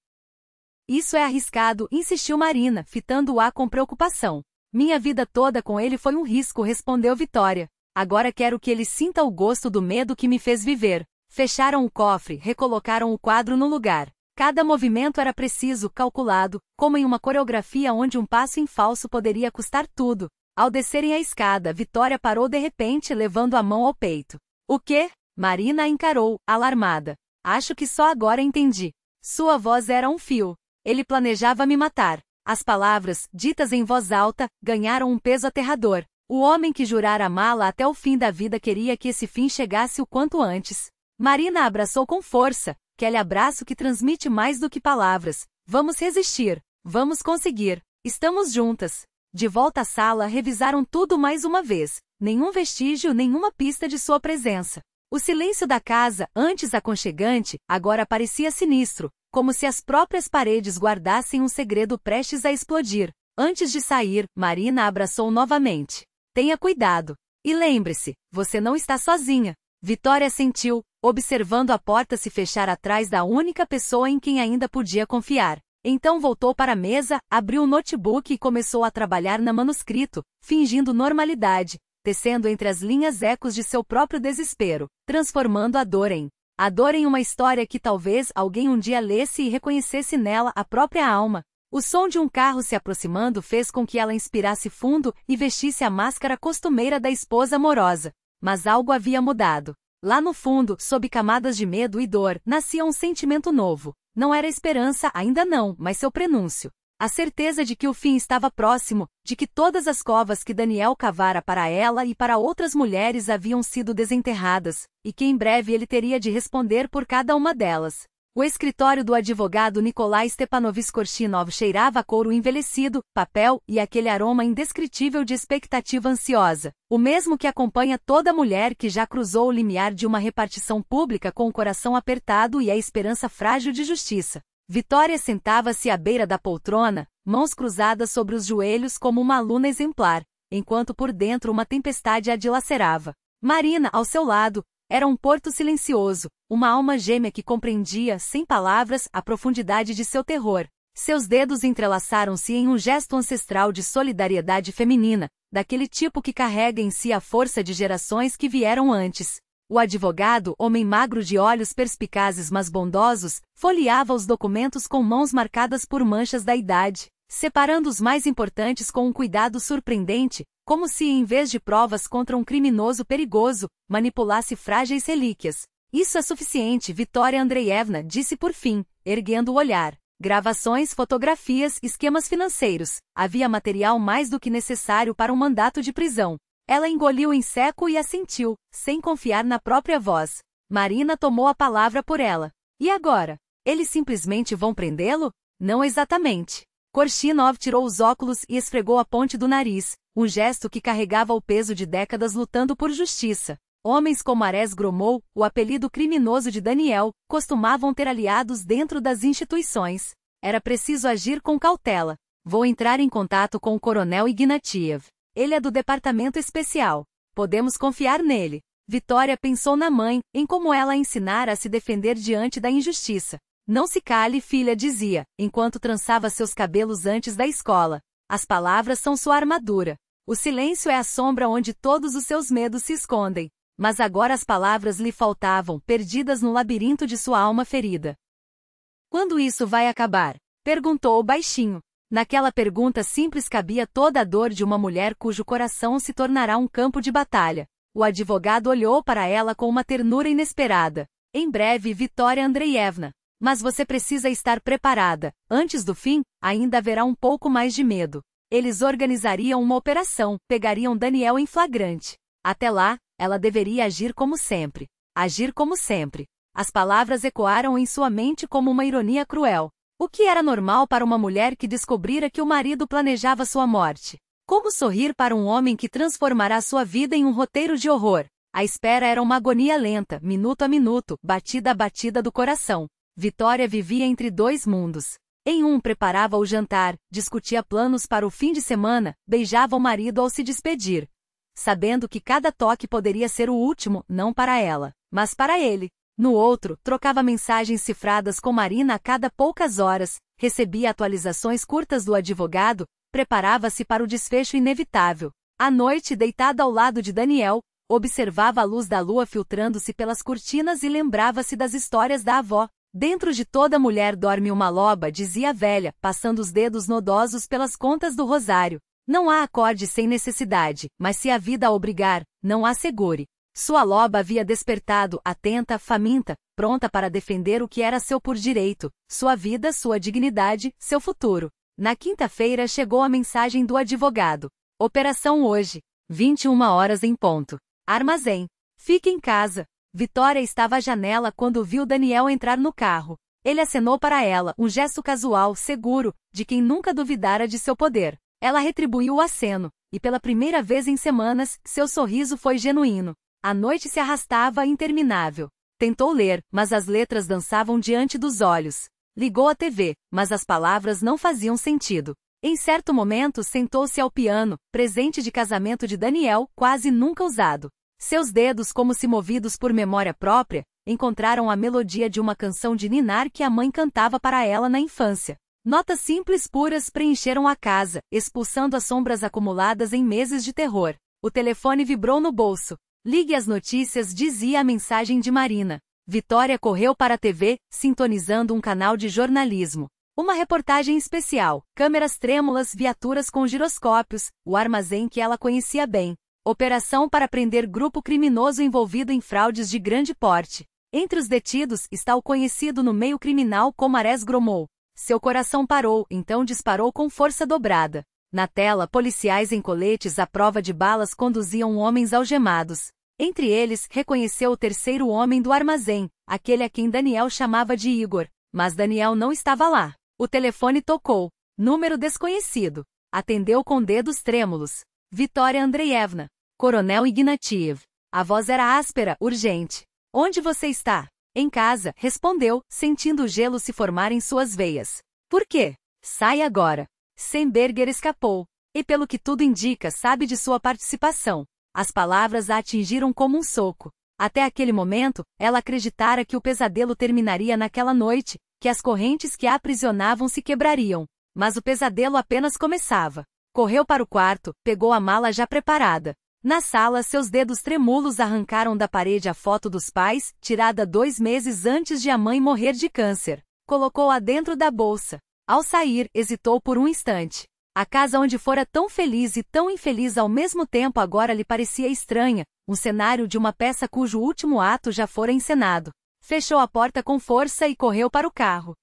Isso é arriscado, insistiu Marina, fitando-a com preocupação. Minha vida toda com ele foi um risco, respondeu Vitória. Agora quero que ele sinta o gosto do medo que me fez viver. Fecharam o cofre, recolocaram o quadro no lugar. Cada movimento era preciso, calculado, como em uma coreografia onde um passo em falso poderia custar tudo. Ao descerem a escada, Vitória parou de repente, levando a mão ao peito. O quê? Marina a encarou, alarmada. Acho que só agora entendi. Sua voz era um fio. Ele planejava me matar. As palavras, ditas em voz alta, ganharam um peso aterrador. O homem que jurara amá-la até o fim da vida queria que esse fim chegasse o quanto antes. Marina a abraçou com força, aquele abraço que transmite mais do que palavras. Vamos resistir. Vamos conseguir. Estamos juntas. De volta à sala, revisaram tudo mais uma vez. Nenhum vestígio, nenhuma pista de sua presença. O silêncio da casa, antes aconchegante, agora parecia sinistro, como se as próprias paredes guardassem um segredo prestes a explodir. Antes de sair, Marina a abraçou novamente. Tenha cuidado. E lembre-se, você não está sozinha. Vitória sentiu, observando a porta se fechar atrás da única pessoa em quem ainda podia confiar. Então voltou para a mesa, abriu o notebook e começou a trabalhar no manuscrito, fingindo normalidade, tecendo entre as linhas ecos de seu próprio desespero, transformando a dor em uma história que talvez alguém um dia lesse e reconhecesse nela a própria alma. O som de um carro se aproximando fez com que ela inspirasse fundo e vestisse a máscara costumeira da esposa amorosa. Mas algo havia mudado. Lá no fundo, sob camadas de medo e dor, nascia um sentimento novo. Não era esperança, ainda não, mas seu prenúncio. A certeza de que o fim estava próximo, de que todas as covas que Daniel cavara para ela e para outras mulheres haviam sido desenterradas, e que em breve ele teria de responder por cada uma delas. O escritório do advogado Nikolai Stepanovich Korchinov cheirava a couro envelhecido, papel e aquele aroma indescritível de expectativa ansiosa, o mesmo que acompanha toda mulher que já cruzou o limiar de uma repartição pública com o coração apertado e a esperança frágil de justiça. Vitória sentava-se à beira da poltrona, mãos cruzadas sobre os joelhos como uma aluna exemplar, enquanto por dentro uma tempestade a dilacerava. Marina, ao seu lado, Era um porto silencioso, uma alma gêmea que compreendia, sem palavras, a profundidade de seu terror. Seus dedos entrelaçaram-se em um gesto ancestral de solidariedade feminina, daquele tipo que carrega em si a força de gerações que vieram antes. O advogado, homem magro de olhos perspicazes mas bondosos, folheava os documentos com mãos marcadas por manchas da idade, separando os mais importantes com um cuidado surpreendente, como se, em vez de provas contra um criminoso perigoso, manipulasse frágeis relíquias. Isso é suficiente, Vitória Andreevna disse por fim, erguendo o olhar. Gravações, fotografias, esquemas financeiros. Havia material mais do que necessário para um mandato de prisão. Ela engoliu em seco e assentiu, sem confiar na própria voz. Marina tomou a palavra por ela. E agora? Eles simplesmente vão prendê-lo? Não exatamente. Korchinov tirou os óculos e esfregou a ponte do nariz, um gesto que carregava o peso de décadas lutando por justiça. Homens como Ares Gromov, o apelido criminoso de Daniel, costumavam ter aliados dentro das instituições. Era preciso agir com cautela. Vou entrar em contato com o coronel Ignatiev. Ele é do departamento especial. Podemos confiar nele. Vitória pensou na mãe, em como ela a ensinara a se defender diante da injustiça. Não se cale, filha, dizia, enquanto trançava seus cabelos antes da escola. As palavras são sua armadura. O silêncio é a sombra onde todos os seus medos se escondem. Mas agora as palavras lhe faltavam, perdidas no labirinto de sua alma ferida. Quando isso vai acabar? Perguntou baixinho. Naquela pergunta simples cabia toda a dor de uma mulher cujo coração se tornará um campo de batalha. O advogado olhou para ela com uma ternura inesperada. Em breve, Vitória Andreevna. Mas você precisa estar preparada. Antes do fim, ainda haverá um pouco mais de medo. Eles organizariam uma operação, pegariam Daniel em flagrante. Até lá, ela deveria agir como sempre. Agir como sempre. As palavras ecoaram em sua mente como uma ironia cruel. O que era normal para uma mulher que descobrira que o marido planejava sua morte? Como sorrir para um homem que transformará sua vida em um roteiro de horror? A espera era uma agonia lenta, minuto a minuto, batida a batida do coração. Vitória vivia entre dois mundos. Em um preparava o jantar, discutia planos para o fim de semana, beijava o marido ao se despedir, sabendo que cada toque poderia ser o último, não para ela, mas para ele. No outro, trocava mensagens cifradas com Marina a cada poucas horas, recebia atualizações curtas do advogado, preparava-se para o desfecho inevitável. À noite, deitada ao lado de Daniel, observava a luz da lua filtrando-se pelas cortinas e lembrava-se das histórias da avó. Dentro de toda mulher dorme uma loba, dizia a velha, passando os dedos nodosos pelas contas do rosário. Não há acorde sem necessidade, mas se a vida a obrigar, não a segure. Sua loba havia despertado, atenta, faminta, pronta para defender o que era seu por direito, sua vida, sua dignidade, seu futuro. Na quinta-feira chegou a mensagem do advogado. Operação hoje, 21h em ponto. Armazém. Fique em casa. Vitória estava à janela quando viu Daniel entrar no carro. Ele acenou para ela, um gesto casual, seguro, de quem nunca duvidara de seu poder. Ela retribuiu o aceno, e pela primeira vez em semanas, seu sorriso foi genuíno. A noite se arrastava interminável. Tentou ler, mas as letras dançavam diante dos olhos. Ligou a TV, mas as palavras não faziam sentido. Em certo momento sentou-se ao piano, presente de casamento de Daniel, quase nunca usado. Seus dedos, como se movidos por memória própria, encontraram a melodia de uma canção de ninar que a mãe cantava para ela na infância. Notas simples puras preencheram a casa, expulsando as sombras acumuladas em meses de terror. O telefone vibrou no bolso. Ligue as notícias, dizia a mensagem de Marina. Vitória correu para a TV, sintonizando um canal de jornalismo. Uma reportagem especial, câmeras trêmulas, viaturas com giroscópios, o armazém que ela conhecia bem. Operação para prender grupo criminoso envolvido em fraudes de grande porte. Entre os detidos está o conhecido no meio criminal como Ares Gromov. Seu coração parou, então disparou com força dobrada. Na tela, policiais em coletes à prova de balas conduziam homens algemados. Entre eles, reconheceu o terceiro homem do armazém, aquele a quem Daniel chamava de Igor. Mas Daniel não estava lá. O telefone tocou. Número desconhecido. Atendeu com dedos trêmulos. Vitória Andreevna. Coronel Ignatiev. A voz era áspera, urgente. Onde você está? Em casa, respondeu, sentindo o gelo se formar em suas veias. Por quê? Sai agora. Semberger escapou. E pelo que tudo indica, sabe de sua participação. As palavras a atingiram como um soco. Até aquele momento, ela acreditara que o pesadelo terminaria naquela noite, que as correntes que a aprisionavam se quebrariam. Mas o pesadelo apenas começava. Correu para o quarto, pegou a mala já preparada. Na sala, seus dedos trêmulos arrancaram da parede a foto dos pais, tirada 2 meses antes de a mãe morrer de câncer. Colocou-a dentro da bolsa. Ao sair, hesitou por um instante. A casa onde fora tão feliz e tão infeliz ao mesmo tempo agora lhe parecia estranha, um cenário de uma peça cujo último ato já fora encenado. Fechou a porta com força e correu para o carro.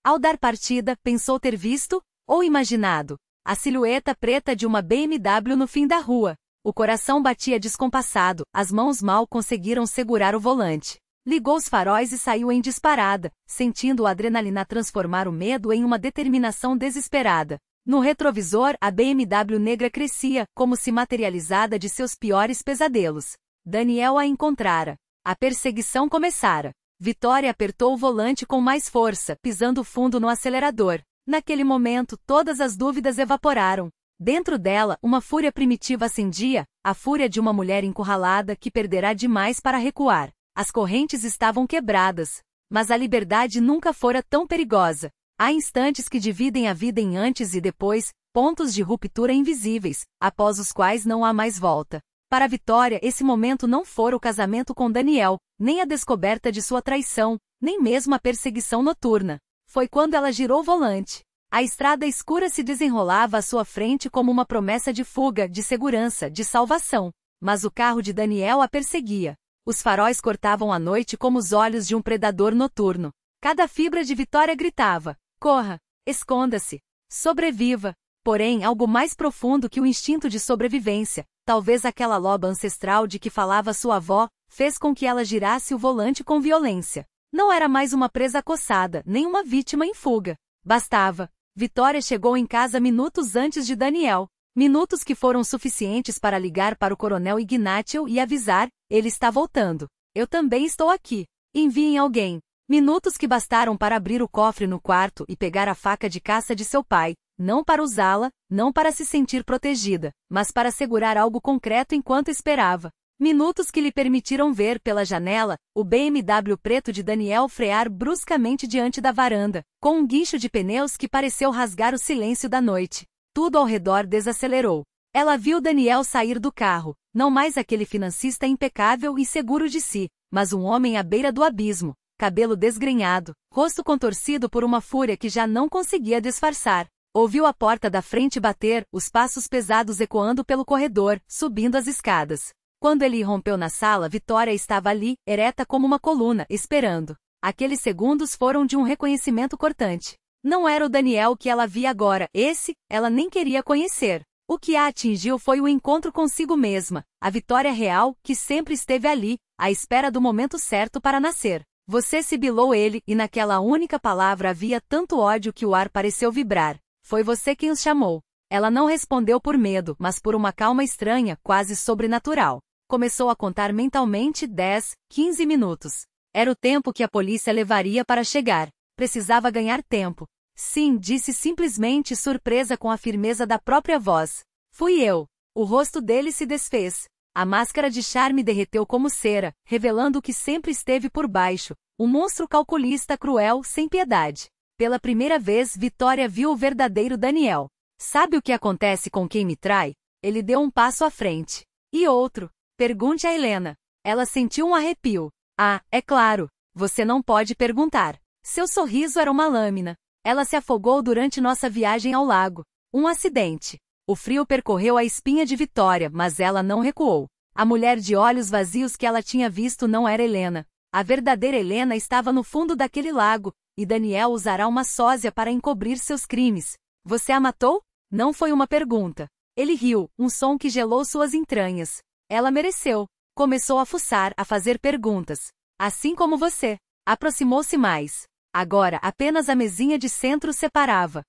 Ao dar partida, pensou ter visto, ou imaginado, a silhueta preta de uma BMW no fim da rua. O coração batia descompassado, as mãos mal conseguiram segurar o volante. Ligou os faróis e saiu em disparada, sentindo a adrenalina transformar o medo em uma determinação desesperada. No retrovisor, a BMW negra crescia, como se materializada de seus piores pesadelos. Daniel a encontrara. A perseguição começara. Vitória apertou o volante com mais força, pisando fundo no acelerador. Naquele momento, todas as dúvidas evaporaram. Dentro dela, uma fúria primitiva acendia, a fúria de uma mulher encurralada que perderá demais para recuar. As correntes estavam quebradas. Mas a liberdade nunca fora tão perigosa. Há instantes que dividem a vida em antes e depois, pontos de ruptura invisíveis, após os quais não há mais volta. Para Vitória, esse momento não fora o casamento com Daniel, nem a descoberta de sua traição, nem mesmo a perseguição noturna. Foi quando ela girou o volante. A estrada escura se desenrolava à sua frente como uma promessa de fuga, de segurança, de salvação. Mas o carro de Daniel a perseguia. Os faróis cortavam a noite como os olhos de um predador noturno. Cada fibra de Vitória gritava: corra, esconda-se, sobreviva. Porém, algo mais profundo que o instinto de sobrevivência, talvez aquela loba ancestral de que falava sua avó, fez com que ela girasse o volante com violência. Não era mais uma presa acossada, nem uma vítima em fuga. Bastava. Vitória chegou em casa minutos antes de Daniel. Minutos que foram suficientes para ligar para o coronel Ignácio e avisar: ele está voltando. Eu também estou aqui. Enviem alguém. Minutos que bastaram para abrir o cofre no quarto e pegar a faca de caça de seu pai, não para usá-la, não para se sentir protegida, mas para segurar algo concreto enquanto esperava. Minutos que lhe permitiram ver pela janela o BMW preto de Daniel frear bruscamente diante da varanda, com um guincho de pneus que pareceu rasgar o silêncio da noite. Tudo ao redor desacelerou. Ela viu Daniel sair do carro, não mais aquele financista impecável e seguro de si, mas um homem à beira do abismo, cabelo desgrenhado, rosto contorcido por uma fúria que já não conseguia disfarçar. Ouviu a porta da frente bater, os passos pesados ecoando pelo corredor, subindo as escadas. Quando ele irrompeu na sala, Vitória estava ali, ereta como uma coluna, esperando. Aqueles segundos foram de um reconhecimento cortante. Não era o Daniel que ela via agora, esse, ela nem queria conhecer. O que a atingiu foi o encontro consigo mesma, a Vitória real, que sempre esteve ali, à espera do momento certo para nascer. Você sibilou ele, e naquela única palavra havia tanto ódio que o ar pareceu vibrar. Foi você quem os chamou. Ela não respondeu por medo, mas por uma calma estranha, quase sobrenatural. Começou a contar mentalmente 10, 15 minutos. Era o tempo que a polícia levaria para chegar. Precisava ganhar tempo. Sim, disse simplesmente surpresa com a firmeza da própria voz. Fui eu. O rosto dele se desfez. A máscara de charme derreteu como cera, revelando o que sempre esteve por baixo. Um monstro calculista cruel, sem piedade. Pela primeira vez, Vitória viu o verdadeiro Daniel. Sabe o que acontece com quem me trai? Ele deu um passo à frente. E outro? Pergunte a Helena. Ela sentiu um arrepio. Ah, é claro. Você não pode perguntar. Seu sorriso era uma lâmina. Ela se afogou durante nossa viagem ao lago. Um acidente. O frio percorreu a espinha de Vitória, mas ela não recuou. A mulher de olhos vazios que ela tinha visto não era Helena. A verdadeira Helena estava no fundo daquele lago, e Daniel usará uma sósia para encobrir seus crimes. Você a matou? Não foi uma pergunta. Ele riu, um som que gelou suas entranhas. Ela mereceu. Começou a fuçar, a fazer perguntas. Assim como você. Aproximou-se mais. Agora, apenas a mesinha de centro separava.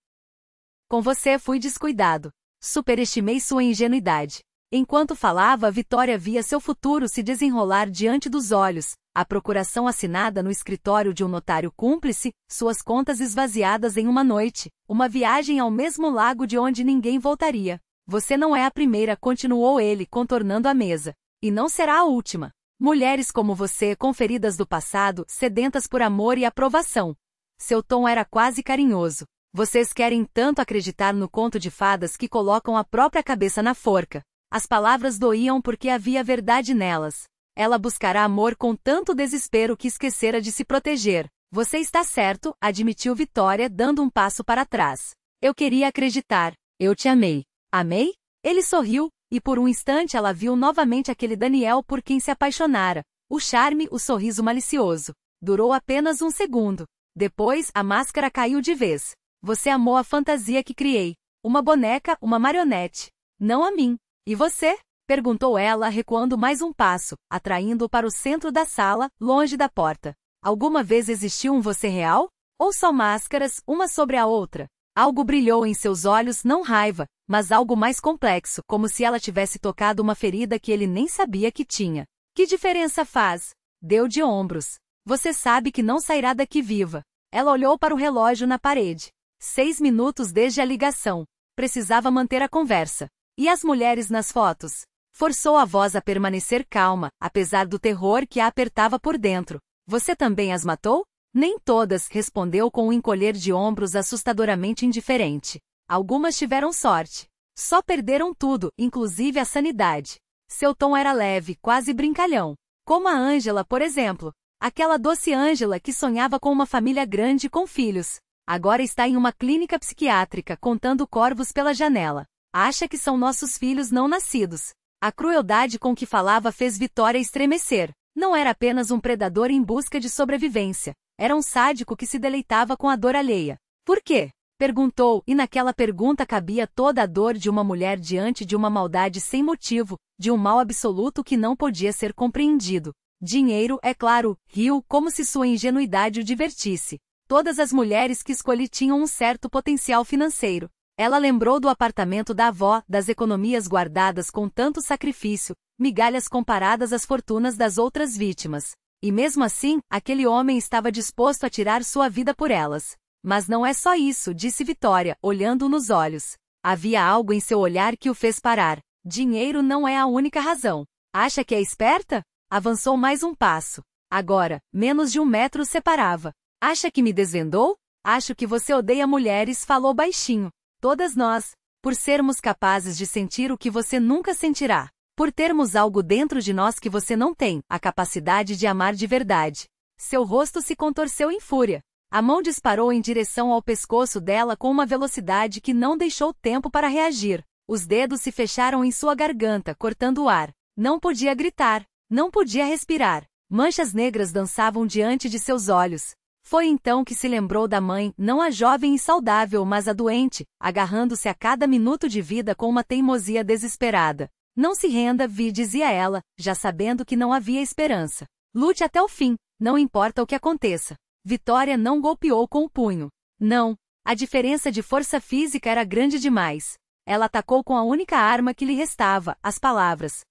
Com você fui descuidado. Superestimei sua ingenuidade. Enquanto falava, Vitória via seu futuro se desenrolar diante dos olhos, a procuração assinada no escritório de um notário cúmplice, suas contas esvaziadas em uma noite, uma viagem ao mesmo lago de onde ninguém voltaria. Você não é a primeira, continuou ele, contornando a mesa. E não será a última. Mulheres como você, com feridas do passado, sedentas por amor e aprovação. Seu tom era quase carinhoso. Vocês querem tanto acreditar no conto de fadas que colocam a própria cabeça na forca. As palavras doíam porque havia verdade nelas. Ela buscará amor com tanto desespero que esquecera de se proteger. Você está certo, admitiu Vitória, dando um passo para trás. Eu queria acreditar. Eu te amei. Amei? Ele sorriu, e por um instante ela viu novamente aquele Daniel por quem se apaixonara. O charme, o sorriso malicioso. Durou apenas um segundo. Depois, a máscara caiu de vez. Você amou a fantasia que criei. Uma boneca, uma marionete. Não a mim. E você? Perguntou ela, recuando mais um passo, atraindo-o para o centro da sala, longe da porta. Alguma vez existiu um você real? Ou só máscaras, uma sobre a outra? Algo brilhou em seus olhos, não raiva, mas algo mais complexo, como se ela tivesse tocado uma ferida que ele nem sabia que tinha. Que diferença faz? Deu de ombros. Você sabe que não sairá daqui viva. Ela olhou para o relógio na parede. 6 minutos desde a ligação. Precisava manter a conversa. E as mulheres nas fotos? Forçou a voz a permanecer calma, apesar do terror que a apertava por dentro. Você também as matou? Nem todas, respondeu com um encolher de ombros assustadoramente indiferente. Algumas tiveram sorte. Só perderam tudo, inclusive a sanidade. Seu tom era leve, quase brincalhão. Como a Ângela, por exemplo. Aquela doce Ângela que sonhava com uma família grande com filhos. Agora está em uma clínica psiquiátrica, contando corvos pela janela. Acha que são nossos filhos não nascidos. A crueldade com que falava fez Vitória estremecer. Não era apenas um predador em busca de sobrevivência. Era um sádico que se deleitava com a dor alheia. Por quê? Perguntou, e naquela pergunta cabia toda a dor de uma mulher diante de uma maldade sem motivo, de um mal absoluto que não podia ser compreendido. Dinheiro, é claro, riu, como se sua ingenuidade o divertisse. Todas as mulheres que escolhi tinham um certo potencial financeiro. Ela lembrou do apartamento da avó, das economias guardadas com tanto sacrifício, migalhas comparadas às fortunas das outras vítimas. E mesmo assim, aquele homem estava disposto a tirar sua vida por elas. Mas não é só isso, disse Vitória, olhando-o nos olhos. Havia algo em seu olhar que o fez parar. Dinheiro não é a única razão. Acha que é esperta? Avançou mais um passo. Agora, menos de 1 metro separava. Acha que me desvendou? Acho que você odeia mulheres, falou baixinho. Todas nós. Por sermos capazes de sentir o que você nunca sentirá. Por termos algo dentro de nós que você não tem, a capacidade de amar de verdade. Seu rosto se contorceu em fúria. A mão disparou em direção ao pescoço dela com uma velocidade que não deixou tempo para reagir. Os dedos se fecharam em sua garganta, cortando o ar. Não podia gritar. Não podia respirar. Manchas negras dançavam diante de seus olhos. Foi então que se lembrou da mãe, não a jovem e saudável, mas a doente, agarrando-se a cada minuto de vida com uma teimosia desesperada. Não se renda, Vi, dizia ela, já sabendo que não havia esperança. Lute até o fim, não importa o que aconteça. Vitória não golpeou com o punho. Não. A diferença de força física era grande demais. Ela atacou com a única arma que lhe restava, as palavras.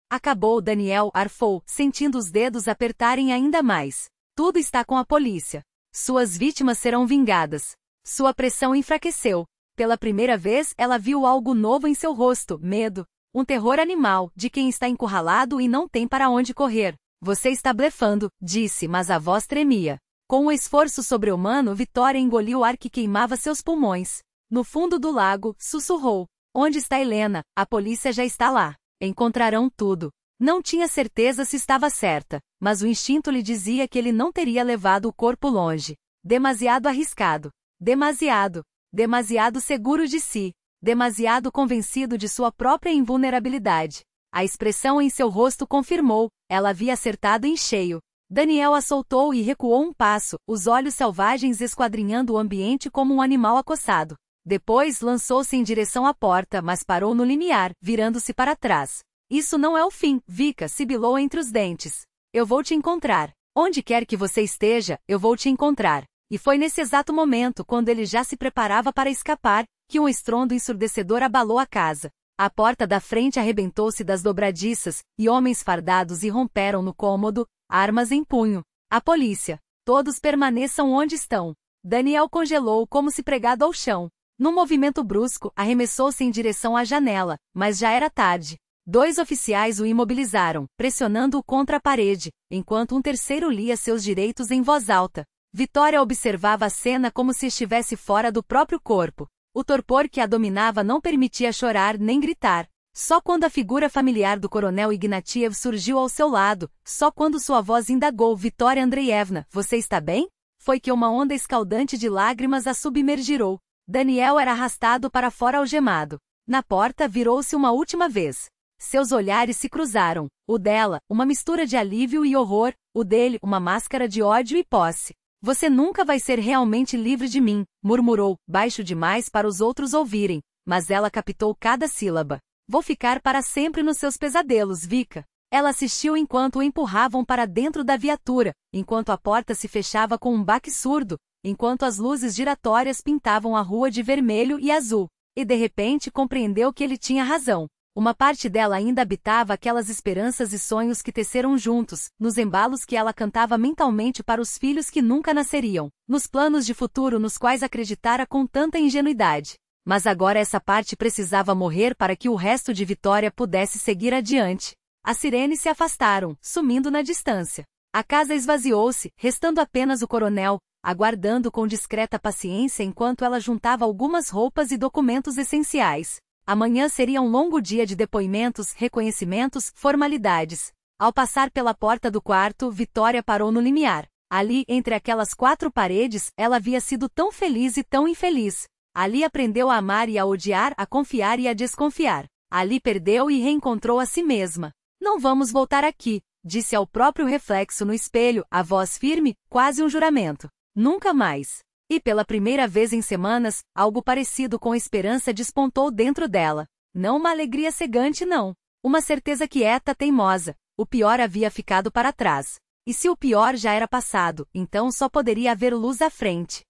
Acabou, Daniel, arfou, sentindo os dedos apertarem ainda mais. Tudo está com a polícia. Suas vítimas serão vingadas. Sua pressão enfraqueceu. Pela primeira vez, ela viu algo novo em seu rosto, medo. Um terror animal, de quem está encurralado e não tem para onde correr. Você está blefando, disse, mas a voz tremia. Com um esforço sobre-humano, Vitória engoliu o ar que queimava seus pulmões. No fundo do lago, sussurrou. Onde está Helena? A polícia já está lá. Encontrarão tudo. Não tinha certeza se estava certa, mas o instinto lhe dizia que ele não teria levado o corpo longe. Demasiado arriscado. Demasiado. Demasiado seguro de si. Demasiado convencido de sua própria invulnerabilidade. A expressão em seu rosto confirmou, ela havia acertado em cheio. Daniel a soltou e recuou um passo, os olhos selvagens esquadrinhando o ambiente como um animal acossado. Depois lançou-se em direção à porta, mas parou no limiar, virando-se para trás. Isso não é o fim, Vika, sibilou entre os dentes. Eu vou te encontrar. Onde quer que você esteja, eu vou te encontrar. E foi nesse exato momento, quando ele já se preparava para escapar, que um estrondo ensurdecedor abalou a casa. A porta da frente arrebentou-se das dobradiças, e homens fardados irromperam no cômodo, armas em punho. A polícia. Todos permaneçam onde estão. Daniel congelou como se pregado ao chão. Num movimento brusco, arremessou-se em direção à janela, mas já era tarde. 2 oficiais o imobilizaram, pressionando-o contra a parede, enquanto um terceiro lia seus direitos em voz alta. Vitória observava a cena como se estivesse fora do próprio corpo. O torpor que a dominava não permitia chorar nem gritar. Só quando a figura familiar do coronel Ignatiev surgiu ao seu lado, só quando sua voz indagou: Vitória Andreevna, você está bem? Foi que uma onda escaldante de lágrimas a submergirou. Daniel era arrastado para fora algemado. Na porta virou-se uma última vez. Seus olhares se cruzaram. O dela, uma mistura de alívio e horror, o dele, uma máscara de ódio e posse. Você nunca vai ser realmente livre de mim, murmurou, baixo demais para os outros ouvirem, mas ela captou cada sílaba. Vou ficar para sempre nos seus pesadelos, Vika. Ela assistiu enquanto o empurravam para dentro da viatura, enquanto a porta se fechava com um baque surdo, enquanto as luzes giratórias pintavam a rua de vermelho e azul. E de repente compreendeu que ele tinha razão. Uma parte dela ainda habitava aquelas esperanças e sonhos que teceram juntos, nos embalos que ela cantava mentalmente para os filhos que nunca nasceriam, nos planos de futuro nos quais acreditara com tanta ingenuidade. Mas agora essa parte precisava morrer para que o resto de Vitória pudesse seguir adiante. As sirenes se afastaram, sumindo na distância. A casa esvaziou-se, restando apenas o coronel, aguardando com discreta paciência enquanto ela juntava algumas roupas e documentos essenciais. Amanhã seria um longo dia de depoimentos, reconhecimentos, formalidades. Ao passar pela porta do quarto, Vitória parou no limiar. Ali, entre aquelas 4 paredes, ela havia sido tão feliz e tão infeliz. Ali aprendeu a amar e a odiar, a confiar e a desconfiar. Ali perdeu e reencontrou a si mesma. Não vamos voltar aqui, disse ao próprio reflexo no espelho, a voz firme, quase um juramento. Nunca mais. E pela primeira vez em semanas, algo parecido com esperança despontou dentro dela. Não uma alegria cegante, não. Uma certeza quieta, teimosa. O pior havia ficado para trás. E se o pior já era passado, então só poderia haver luz à frente.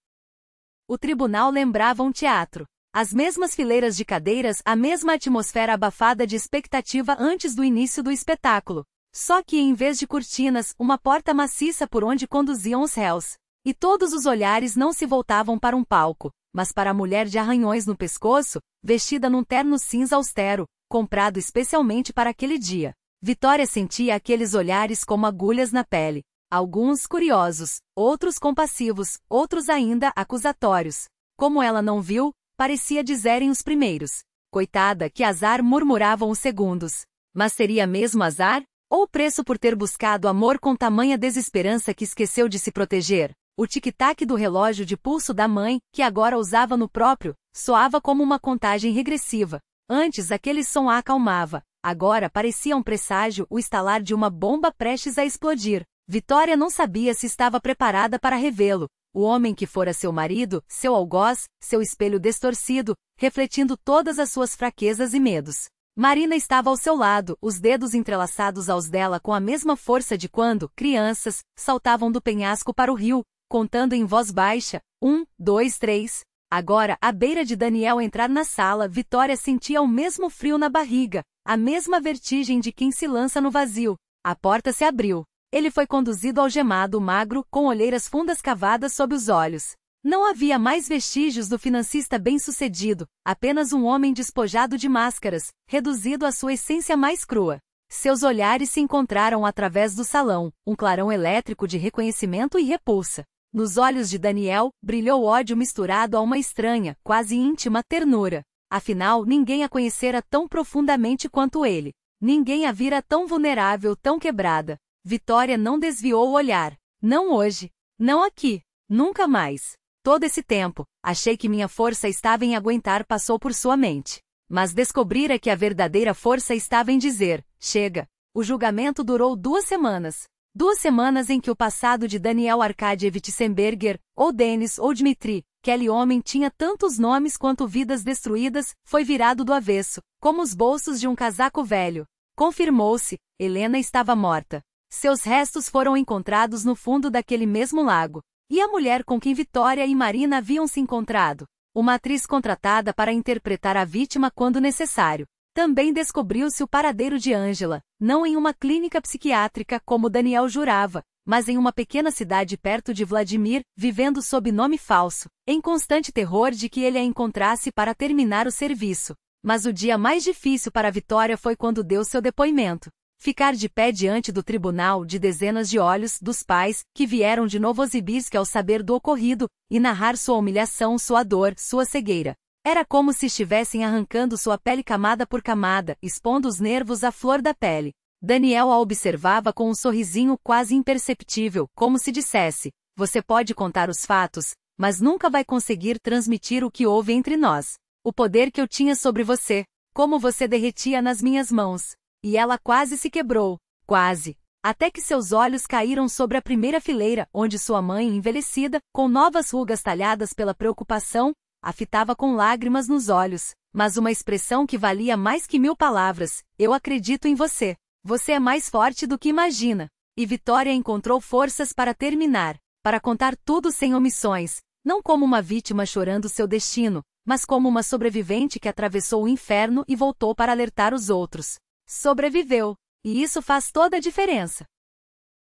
O tribunal lembrava um teatro. As mesmas fileiras de cadeiras, a mesma atmosfera abafada de expectativa antes do início do espetáculo. Só que em vez de cortinas, uma porta maciça por onde conduziam os réus. E todos os olhares não se voltavam para um palco, mas para a mulher de arranhões no pescoço, vestida num terno cinza austero, comprado especialmente para aquele dia. Vitória sentia aqueles olhares como agulhas na pele. Alguns curiosos, outros compassivos, outros ainda acusatórios. Como ela não viu, parecia dizerem os primeiros. Coitada, que azar, murmuravam os segundos. Mas seria mesmo azar? Ou o preço por ter buscado amor com tamanha desesperança que esqueceu de se proteger? O tic-tac do relógio de pulso da mãe, que agora usava no próprio, soava como uma contagem regressiva. Antes aquele som a acalmava. Agora parecia um presságio, o estalar de uma bomba prestes a explodir. Vitória não sabia se estava preparada para revê-lo. O homem que fora seu marido, seu algoz, seu espelho distorcido, refletindo todas as suas fraquezas e medos. Marina estava ao seu lado, os dedos entrelaçados aos dela com a mesma força de quando, crianças, saltavam do penhasco para o rio, contando em voz baixa, 1, 2, 3. Agora, à beira de Daniel entrar na sala, Vitória sentia o mesmo frio na barriga, a mesma vertigem de quem se lança no vazio. A porta se abriu. Ele foi conduzido algemado, magro, com olheiras fundas cavadas sob os olhos. Não havia mais vestígios do financista bem-sucedido, apenas um homem despojado de máscaras, reduzido à sua essência mais crua. Seus olhares se encontraram através do salão, um clarão elétrico de reconhecimento e repulsa. Nos olhos de Daniel, brilhou ódio misturado a uma estranha, quase íntima, ternura. Afinal, ninguém a conhecera tão profundamente quanto ele. Ninguém a vira tão vulnerável, tão quebrada. Vitória não desviou o olhar. Não hoje. Não aqui. Nunca mais. Todo esse tempo, achei que minha força estava em aguentar, passou por sua mente. Mas descobrira que a verdadeira força estava em dizer, chega. O julgamento durou 2 semanas. 2 semanas em que o passado de Daniel Arkadievich Semberger, ou Denis ou Dmitri, aquele homem tinha tantos nomes quanto vidas destruídas, foi virado do avesso, como os bolsos de um casaco velho. Confirmou-se, Helena estava morta. Seus restos foram encontrados no fundo daquele mesmo lago. E a mulher com quem Vitória e Marina haviam se encontrado? Uma atriz contratada para interpretar a vítima quando necessário. Também descobriu-se o paradeiro de Ângela, não em uma clínica psiquiátrica como Daniel jurava, mas em uma pequena cidade perto de Vladimir, vivendo sob nome falso, em constante terror de que ele a encontrasse para terminar o serviço. Mas o dia mais difícil para Vitória foi quando deu seu depoimento. Ficar de pé diante do tribunal de dezenas de olhos dos pais, que vieram de Novosibirsk ao saber do ocorrido, e narrar sua humilhação, sua dor, sua cegueira. Era como se estivessem arrancando sua pele camada por camada, expondo os nervos à flor da pele. Daniel a observava com um sorrisinho quase imperceptível, como se dissesse: você pode contar os fatos, mas nunca vai conseguir transmitir o que houve entre nós. O poder que eu tinha sobre você, como você derretia nas minhas mãos. E ela quase se quebrou, quase. Até que seus olhos caíram sobre a primeira fileira, onde sua mãe, envelhecida, com novas rugas talhadas pela preocupação, a fitava com lágrimas nos olhos, mas uma expressão que valia mais que 1000 palavras: eu acredito em você. Você é mais forte do que imagina. E Vitória encontrou forças para terminar, para contar tudo sem omissões, não como uma vítima chorando seu destino, mas como uma sobrevivente que atravessou o inferno e voltou para alertar os outros. Sobreviveu. E isso faz toda a diferença.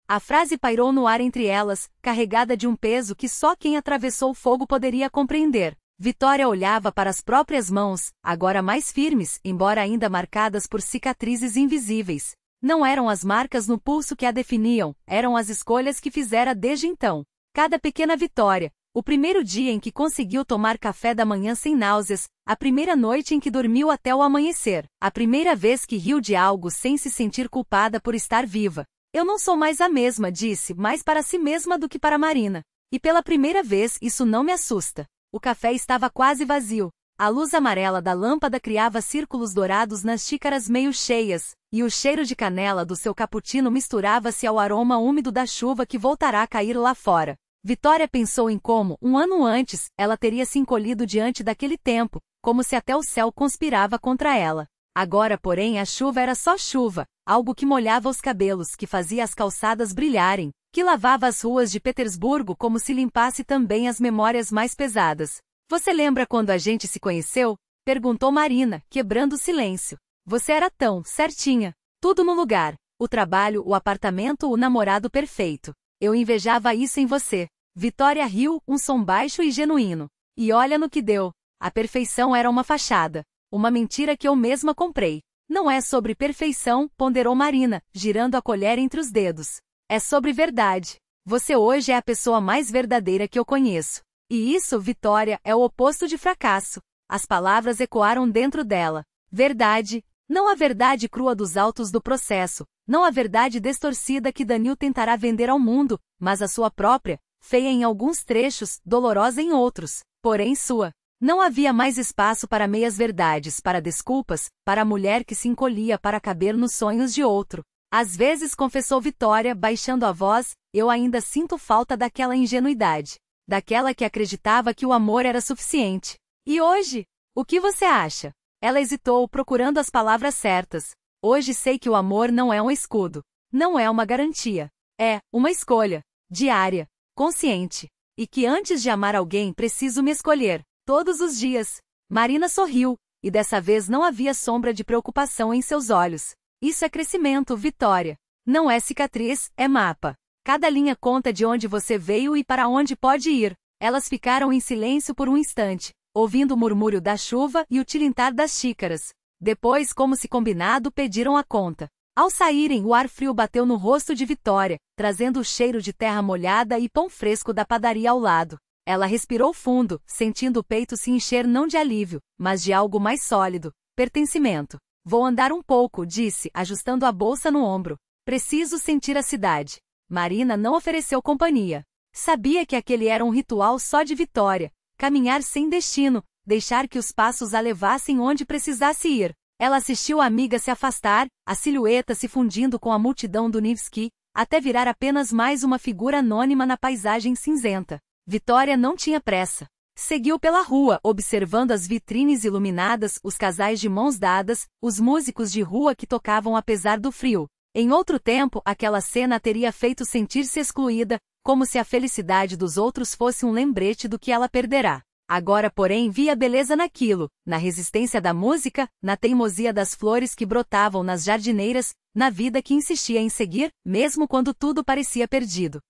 A frase pairou no ar entre elas, carregada de um peso que só quem atravessou o fogo poderia compreender. Vitória olhava para as próprias mãos, agora mais firmes, embora ainda marcadas por cicatrizes invisíveis. Não eram as marcas no pulso que a definiam, eram as escolhas que fizera desde então. Cada pequena vitória, o primeiro dia em que conseguiu tomar café da manhã sem náuseas, a primeira noite em que dormiu até o amanhecer, a primeira vez que riu de algo sem se sentir culpada por estar viva. Eu não sou mais a mesma, disse, mais para si mesma do que para Marina. E pela primeira vez isso não me assusta. O café estava quase vazio. A luz amarela da lâmpada criava círculos dourados nas xícaras meio cheias, e o cheiro de canela do seu cappuccino misturava-se ao aroma úmido da chuva que voltará a cair lá fora. Vitória pensou em como, um ano antes, ela teria se encolhido diante daquele tempo, como se até o céu conspirava contra ela. Agora, porém, a chuva era só chuva, algo que molhava os cabelos, que fazia as calçadas brilharem, que lavava as ruas de Petersburgo como se limpasse também as memórias mais pesadas. Você lembra quando a gente se conheceu? Perguntou Marina, quebrando o silêncio. Você era tão certinha. Tudo no lugar. O trabalho, o apartamento, o namorado perfeito. Eu invejava isso em você. Vitória riu, um som baixo e genuíno. E olha no que deu. A perfeição era uma fachada. Uma mentira que eu mesma comprei. Não é sobre perfeição, ponderou Marina, girando a colher entre os dedos. É sobre verdade. Você hoje é a pessoa mais verdadeira que eu conheço. E isso, Vitória, é o oposto de fracasso. As palavras ecoaram dentro dela. Verdade. Não a verdade crua dos autos do processo, não a verdade distorcida que Daniel tentará vender ao mundo, mas a sua própria, feia em alguns trechos, dolorosa em outros, porém sua. Não havia mais espaço para meias-verdades, para desculpas, para a mulher que se encolhia para caber nos sonhos de outro. Às vezes, confessou Vitória, baixando a voz, eu ainda sinto falta daquela ingenuidade. Daquela que acreditava que o amor era suficiente. E hoje? O que você acha? Ela hesitou, procurando as palavras certas. Hoje sei que o amor não é um escudo. Não é uma garantia. É uma escolha. Diária. Consciente. E que antes de amar alguém preciso me escolher. Todos os dias. Marina sorriu, e dessa vez não havia sombra de preocupação em seus olhos. Isso é crescimento, Vitória. Não é cicatriz, é mapa. Cada linha conta de onde você veio e para onde pode ir. Elas ficaram em silêncio por um instante, ouvindo o murmúrio da chuva e o tilintar das xícaras. Depois, como se combinado, pediram a conta. Ao saírem, o ar frio bateu no rosto de Vitória, trazendo o cheiro de terra molhada e pão fresco da padaria ao lado. Ela respirou fundo, sentindo o peito se encher não de alívio, mas de algo mais sólido, pertencimento. Vou andar um pouco, disse, ajustando a bolsa no ombro. Preciso sentir a cidade. Marina não ofereceu companhia. Sabia que aquele era um ritual só de Vitória. Caminhar sem destino, deixar que os passos a levassem onde precisasse ir. Ela assistiu a amiga se afastar, a silhueta se fundindo com a multidão do Nevsky, até virar apenas mais uma figura anônima na paisagem cinzenta. Vitória não tinha pressa. Seguiu pela rua, observando as vitrines iluminadas, os casais de mãos dadas, os músicos de rua que tocavam apesar do frio. Em outro tempo, aquela cena a teria feito sentir-se excluída, como se a felicidade dos outros fosse um lembrete do que ela perderá. Agora, porém, via beleza naquilo, na resistência da música, na teimosia das flores que brotavam nas jardineiras, na vida que insistia em seguir, mesmo quando tudo parecia perdido.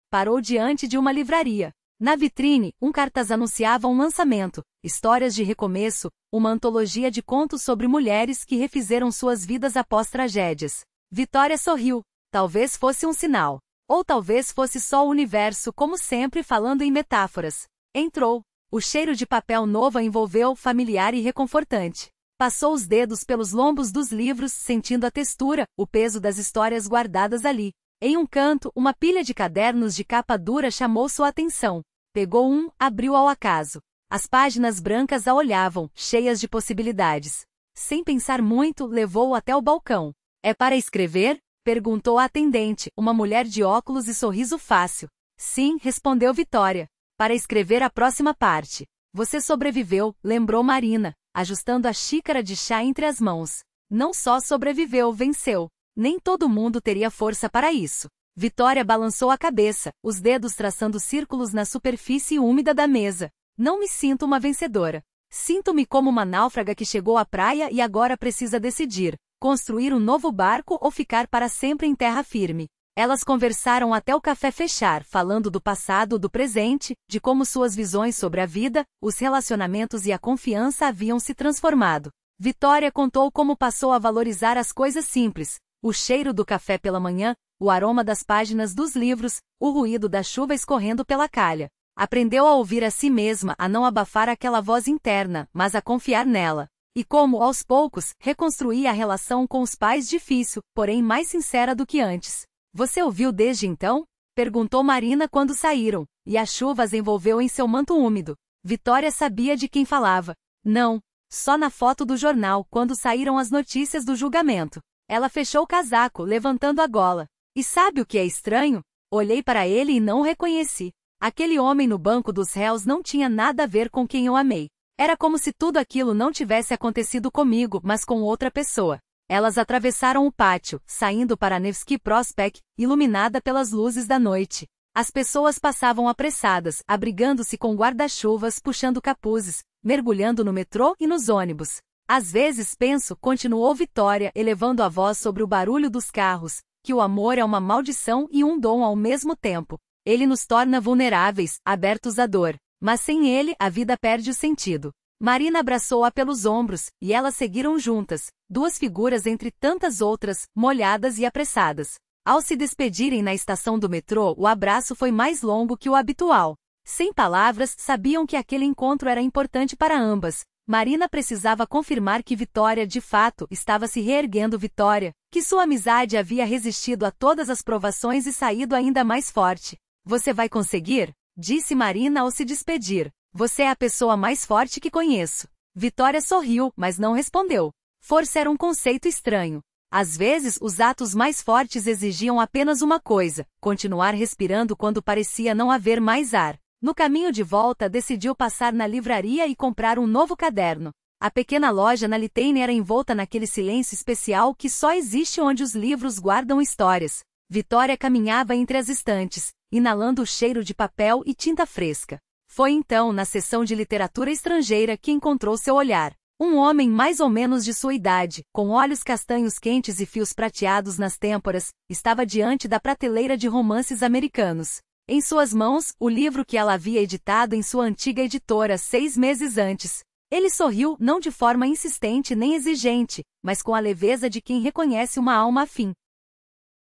Parou diante de uma livraria. Na vitrine, um cartaz anunciava um lançamento, Histórias de Recomeço, uma antologia de contos sobre mulheres que refizeram suas vidas após tragédias. Vitória sorriu. Talvez fosse um sinal. Ou talvez fosse só o universo, como sempre, falando em metáforas. Entrou. O cheiro de papel novo a envolveu, familiar e reconfortante. Passou os dedos pelos lombos dos livros, sentindo a textura, o peso das histórias guardadas ali. Em um canto, uma pilha de cadernos de capa dura chamou sua atenção. Pegou um, abriu ao acaso. As páginas brancas a olhavam, cheias de possibilidades. Sem pensar muito, levou-o até o balcão. É para escrever? Perguntou a atendente, uma mulher de óculos e sorriso fácil. Sim, respondeu Vitória. Para escrever a próxima parte. Você sobreviveu, lembrou Marina, ajustando a xícara de chá entre as mãos. Não só sobreviveu, venceu. Nem todo mundo teria força para isso. Vitória balançou a cabeça, os dedos traçando círculos na superfície úmida da mesa. Não me sinto uma vencedora. Sinto-me como uma náufraga que chegou à praia e agora precisa decidir: construir um novo barco ou ficar para sempre em terra firme. Elas conversaram até o café fechar, falando do passado, do presente, de como suas visões sobre a vida, os relacionamentos e a confiança haviam se transformado. Vitória contou como passou a valorizar as coisas simples: o cheiro do café pela manhã, o aroma das páginas dos livros, o ruído da chuva escorrendo pela calha. Aprendeu a ouvir a si mesma, a não abafar aquela voz interna, mas a confiar nela. E como, aos poucos, reconstruía a relação com os pais difícil, porém mais sincera do que antes. Você ouviu desde então? Perguntou Marina quando saíram, e a chuva as envolveu em seu manto úmido. Vitória sabia de quem falava. Não, só na foto do jornal, quando saíram as notícias do julgamento. Ela fechou o casaco, levantando a gola. E sabe o que é estranho? Olhei para ele e não o reconheci. Aquele homem no banco dos réus não tinha nada a ver com quem eu amei. Era como se tudo aquilo não tivesse acontecido comigo, mas com outra pessoa. Elas atravessaram o pátio, saindo para Nevsky Prospekt, iluminada pelas luzes da noite. As pessoas passavam apressadas, abrigando-se com guarda-chuvas, puxando capuzes, mergulhando no metrô e nos ônibus. Às vezes penso, continuou Vitória, elevando a voz sobre o barulho dos carros, que o amor é uma maldição e um dom ao mesmo tempo. Ele nos torna vulneráveis, abertos à dor. Mas sem ele, a vida perde o sentido. Marina abraçou-a pelos ombros, e elas seguiram juntas, duas figuras entre tantas outras, molhadas e apressadas. Ao se despedirem na estação do metrô, o abraço foi mais longo que o habitual. Sem palavras, sabiam que aquele encontro era importante para ambas. Marina precisava confirmar que Vitória, de fato, estava se reerguendo. Vitória, que sua amizade havia resistido a todas as provações e saído ainda mais forte. Você vai conseguir? Disse Marina ao se despedir. Você é a pessoa mais forte que conheço. Vitória sorriu, mas não respondeu. Força era um conceito estranho. Às vezes, os atos mais fortes exigiam apenas uma coisa: continuar respirando quando parecia não haver mais ar. No caminho de volta, decidiu passar na livraria e comprar um novo caderno. A pequena loja na Liteine era envolta naquele silêncio especial que só existe onde os livros guardam histórias. Vitória caminhava entre as estantes, inalando o cheiro de papel e tinta fresca. Foi então, na seção de literatura estrangeira, que encontrou seu olhar. Um homem mais ou menos de sua idade, com olhos castanhos quentes e fios prateados nas têmporas, estava diante da prateleira de romances americanos. Em suas mãos, o livro que ela havia editado em sua antiga editora 6 meses antes. Ele sorriu, não de forma insistente nem exigente, mas com a leveza de quem reconhece uma alma afim.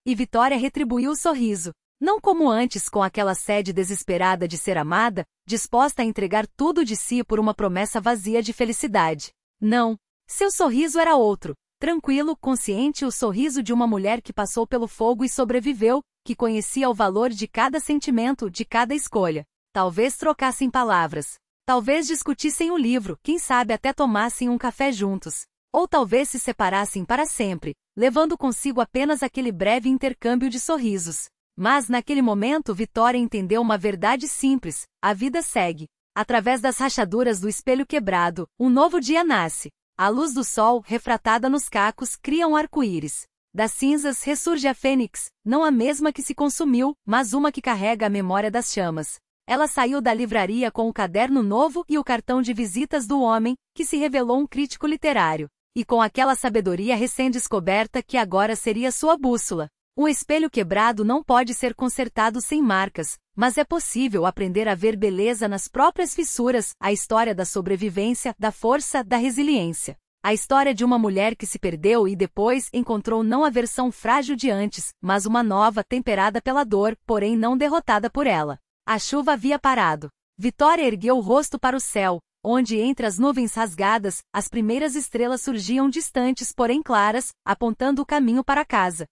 E Vitória retribuiu o sorriso. Não como antes, com aquela sede desesperada de ser amada, disposta a entregar tudo de si por uma promessa vazia de felicidade. Não. Seu sorriso era outro. Tranquilo, consciente, o sorriso de uma mulher que passou pelo fogo e sobreviveu, que conhecia o valor de cada sentimento, de cada escolha. Talvez trocassem palavras. Talvez discutissem o livro, quem sabe até tomassem um café juntos. Ou talvez se separassem para sempre, levando consigo apenas aquele breve intercâmbio de sorrisos. Mas naquele momento Vitória entendeu uma verdade simples: a vida segue. Através das rachaduras do espelho quebrado, um novo dia nasce. A luz do sol, refratada nos cacos, cria um arco-íris. Das cinzas ressurge a fênix, não a mesma que se consumiu, mas uma que carrega a memória das chamas. Ela saiu da livraria com o caderno novo e o cartão de visitas do homem, que se revelou um crítico literário. E com aquela sabedoria recém-descoberta que agora seria sua bússola. Um espelho quebrado não pode ser consertado sem marcas, mas é possível aprender a ver beleza nas próprias fissuras, a história da sobrevivência, da força, da resiliência. A história de uma mulher que se perdeu e depois encontrou não a versão frágil de antes, mas uma nova temperada pela dor, porém não derrotada por ela. A chuva havia parado. Vitória ergueu o rosto para o céu, onde entre as nuvens rasgadas, as primeiras estrelas surgiam distantes porém claras, apontando o caminho para casa.